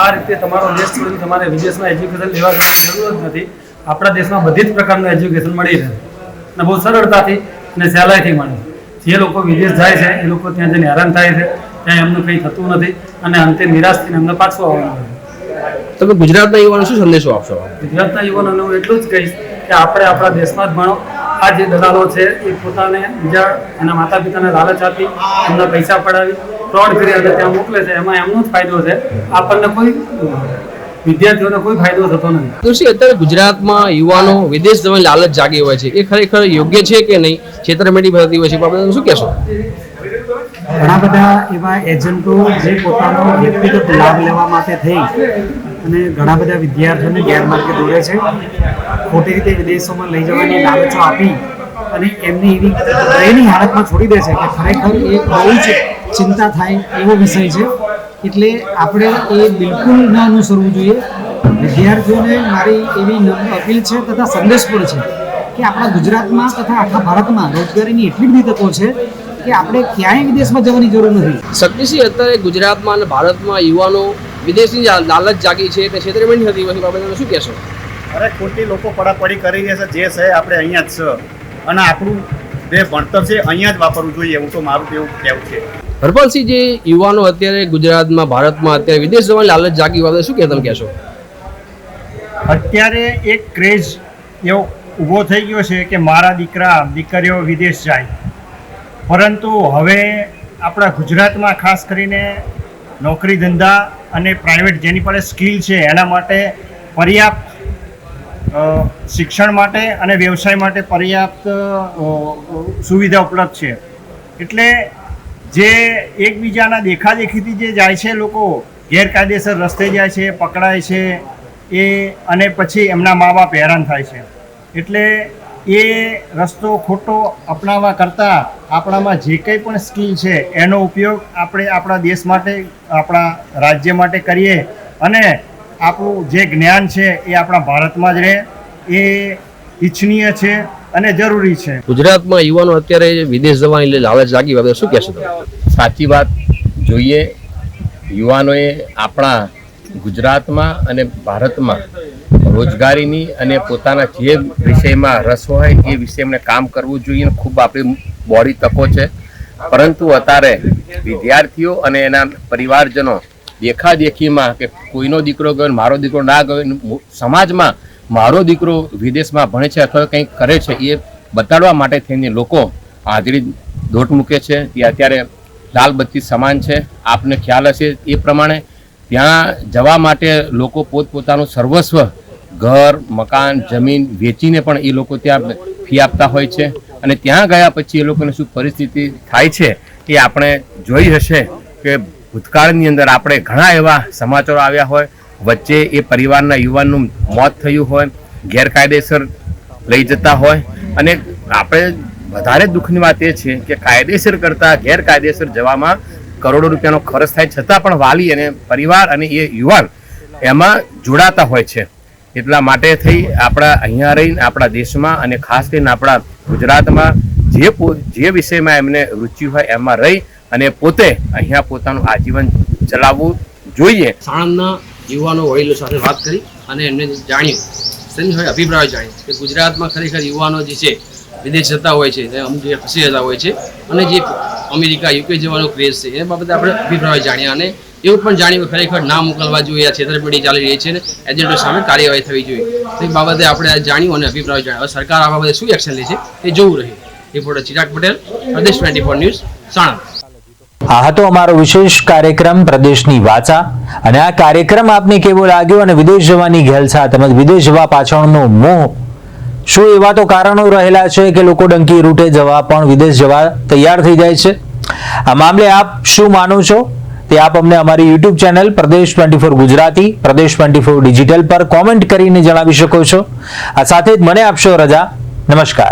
Speaker 6: આ રીતે તમારો દેશ છોડીને તમારે વિદેશમાં એજ્યુકેશન લેવા જવાની જરૂર જ નથી. આપણા દેશમાં બધી જ પ્રકારનું એજ્યુકેશન મળી રહે અને બહુ સરળતાથી અને સહેલાઈથી મળે. જે લોકો વિદેશ જાય છે એ લોકો ત્યાં જઈને હેરાન થાય છે, ત્યાં એમનું કંઈ થતું નથી અને અંતે નિરાશ થઈને એમને પાછું આવવાનું.
Speaker 1: તમે ગુજરાતના યુવાનો શું સંદેશો આપશો?
Speaker 6: ગુજરાતના યુવાનોને હું એટલું જ કહીશ કે આપણે આપણા દેશમાં જ ભણો. આ જે દલાલો છે એ પોતાને બીજા એના માતા પિતાને લાલચ આપી એમના પૈસા પડાવી ફ્રોડ કરી અને ત્યાં મોકલે છે. એમાં એમનો જ ફાયદો છે, આપણને કોઈ વિદ્યાર્થીઓને કોઈ ફાયદો થતો નથી.
Speaker 1: દોસ્તી અત્યારે ગુજરાતમાં યુવાનો વિદેશ જવાની લાલચ જાગી હોય છે, એ ખરેખર યોગ્ય છે કે નહીં? છેતરપિંડી થતી હોય છે, બાબતે શું કહેશો?
Speaker 2: ઘણા બધા એવા એજન્ટો જે પોતાનો વ્યક્તિગત લાભ લેવા માટે થઈ અને ઘણા બધા વિદ્યાર્થીઓને ગેરમાર્ગે દોરે છે. ખોટી રીતે વિદેશોમાં લઈ જવાની લાલચો આપી અને એમની એવી દયનીય હાલતમાં છોડી દે છે કે ખરેખર એ બહુ જ ચિંતા થાય એવો વિષય છે. એટલે આપણે એ બિલકુલ ન અનુસરવું જોઈએ. વિદ્યાર્થીઓને મારી એવી અપીલ છે તથા સંદેશ પણ છે કે આપણા ગુજરાતમાં તથા આખા ભારતમાં રોજગારીની એટલી બધી તકો છે કે આપણે ક્યાંય વિદેશમાં જવાની જરૂર નથી.
Speaker 1: શક્તિસિંહ, અત્યારે ગુજરાતમાં અને ભારતમાં યુવાનો વિદેશની લાલચ જાગી છે તે છેતરપિંડી થતી હોય બાબતે શું કહેશો?
Speaker 7: અરે ખોટી લોકો પડાપડી કરી રહ્યા છે. જે છે આપણે અહીંયા જ છે અને આપણું જે ભણતર છે અહીંયા જ વાપરવું જોઈએ, એવું તો મારું એવું કહેવું છે.
Speaker 1: હરપાલસિંહ, જે યુવાનો અત્યારે ગુજરાતમાં ભારતમાં અત્યારે વિદેશ જવાની લાલચ જાગી બાબતે શું તમે કહેશો?
Speaker 7: અત્યારે એક ક્રેઝ એવો ઊભો થઈ ગયો છે કે મારા દીકરીઓ વિદેશ જાય, પરંતુ હવે આપણા ગુજરાતમાં ખાસ કરીને નોકરી ધંધા અને પ્રાઇવેટ જેની પાસે સ્કિલ છે એના માટે પર્યાપ્ત શિક્ષણ માટે અને વ્યવસાય માટે પર્યાપ્ત સુવિધા ઉપલબ્ધ છે. એટલે જે એકબીજાના દેખાદેખીથી જે જાય છે, લોકો ગેરકાયદેસર રસ્તે જાય છે, પકડાય છે એ અને પછી એમના મા બાપ હેરાન થાય છે. એટલે એ રસ્તો ખોટો અપનાવવા કરતાં આપણામાં જે કંઈ પણ સ્કિલ છે એનો ઉપયોગ આપણે આપણા દેશ માટે, આપણા રાજ્ય માટે કરીએ અને આપણું જે જ્ઞાન છે એ આપણા ભારતમાં જ રહે, એ ઈચ્છનીય છે અને જરૂરી છે.
Speaker 1: ગુજરાતમાં યુવાનો અત્યારે વિદેશ જવાની લાલચ જાગી બાબતે શું કહેશો?
Speaker 25: સાચી વાત જોઈએ. યુવાનોએ આપણા ગુજરાતમાં અને ભારતમાં રોજગારીની અને પોતાના જે વિષયમાં રસ હોય એ વિષયમાં કામ કરવું જોઈએ. ખૂબ આપણી બોડી તકો છે, પરંતુ અત્યારે વિદ્યાર્થીઓ અને એના પરિવારજનો દેખાદેખીમાં કે કોઈનો દીકરો ગયો મારો દીકરો ના ગયો, સમાજમાં મારો દીકરો વિદેશમાં ભણે છે અથવા કંઈક કરે છે એ બતાડવા માટે થઈને લોકો હાજરી દોટ મૂકે છે. એ અત્યારે લાલ બત્તી સમાન છે. આપને ખ્યાલ હશે એ પ્રમાણે ત્યાં જવા માટે લોકો પોતપોતાનું સર્વસ્વ ઘર, મકાન, જમીન વેચીને પણ એ લોકો ત્યાં ફી આપતા હોય છે અને ત્યાં ગયા પછી એ લોકોને શું પરિસ્થિતિ થાય છે એ આપણે જોઈ હશે કે ભૂતકાળની અંદર આપણે ઘણા એવા સમાચારો આવ્યા હોય. વચ્ચે એ પરિવારના યુવાનનું મોત થયું હોય, ગેરકાયદેસર લઈ જતા હોય અને આપણે વધારે દુઃખની વાત એ છે કે કાયદેસર કરતાં ગેરકાયદેસર જવામાં કરોડો રૂપિયાનો ખર્ચ થાય છતાં પણ વાલી અને પરિવાર અને એ યુવાન એમાં જોડાતા હોય છે. એટલા માટે થઈ આપણા અહીંયા રહીને આપણા દેશમાં અને ખાસ કરીને આપણા ગુજરાતમાં જે વિષયમાં એમને રુચિ હોય એમાં રહી અને પોતે અહીંયા પોતાનું આજીવન ચલાવવું જોઈએ.
Speaker 1: સાણંદના યુવાનો વડીલો સાથે વાત કરી અને એમને જાણ્યું, તેમની હવે અભિપ્રાય જાણ્યો કે ગુજરાતમાં ખરેખર યુવાનો જે છે વિદેશ જતા હોય છે, અમુક જે ખસી જતા હોય છે અને જે અમેરિકા યુકે જવાનો ક્રેઝ છે એ બાબતે આપણે અભિપ્રાય જાણ્યા અને એવું પણ જાણ્યું કે ખરેખર ના મોકલવા જોઈએ, આ છેતરપિંડી ચાલી રહી છે ને એજન્ટો સામે કાર્યવાહી થવી જોઈએ. તો એ બાબતે આપણે જાણ્યું અને અભિપ્રાય જાણ્યો. હવે સરકાર આ બાબતે શું એક્શન લે છે એ જોવું રહ્યું. રિપોર્ટર ચિરાગ પટેલ, પ્રદેશ 24 ન્યૂઝ, સાણંદ.
Speaker 5: આ હતો અમારો વિશેષ કાર્યક્રમ પ્રદેશની વાચા. અને આ કાર્યક્રમ આપને કેવો લાગ્યો અને વિદેશ જવાની ઘેલછા તેમજ વિદેશ જવા પાછળનો મોહ, શું એવા તો કારણો રહેલા છે કે લોકો ડંકી રૂટે જવા પણ વિદેશ જવા તૈયાર થઈ જાય છે? આ મામલે આપ શું માનો છો તે આપ અમને અમારી YouTube ચેનલ પ્રદેશ 24 ગુજરાતી, પ્રદેશ 24 ડિજિટલ પર કોમેન્ટ કરીને જણાવી શકો છો. આ સાથે જ મને આપશો રજા. નમસ્કાર.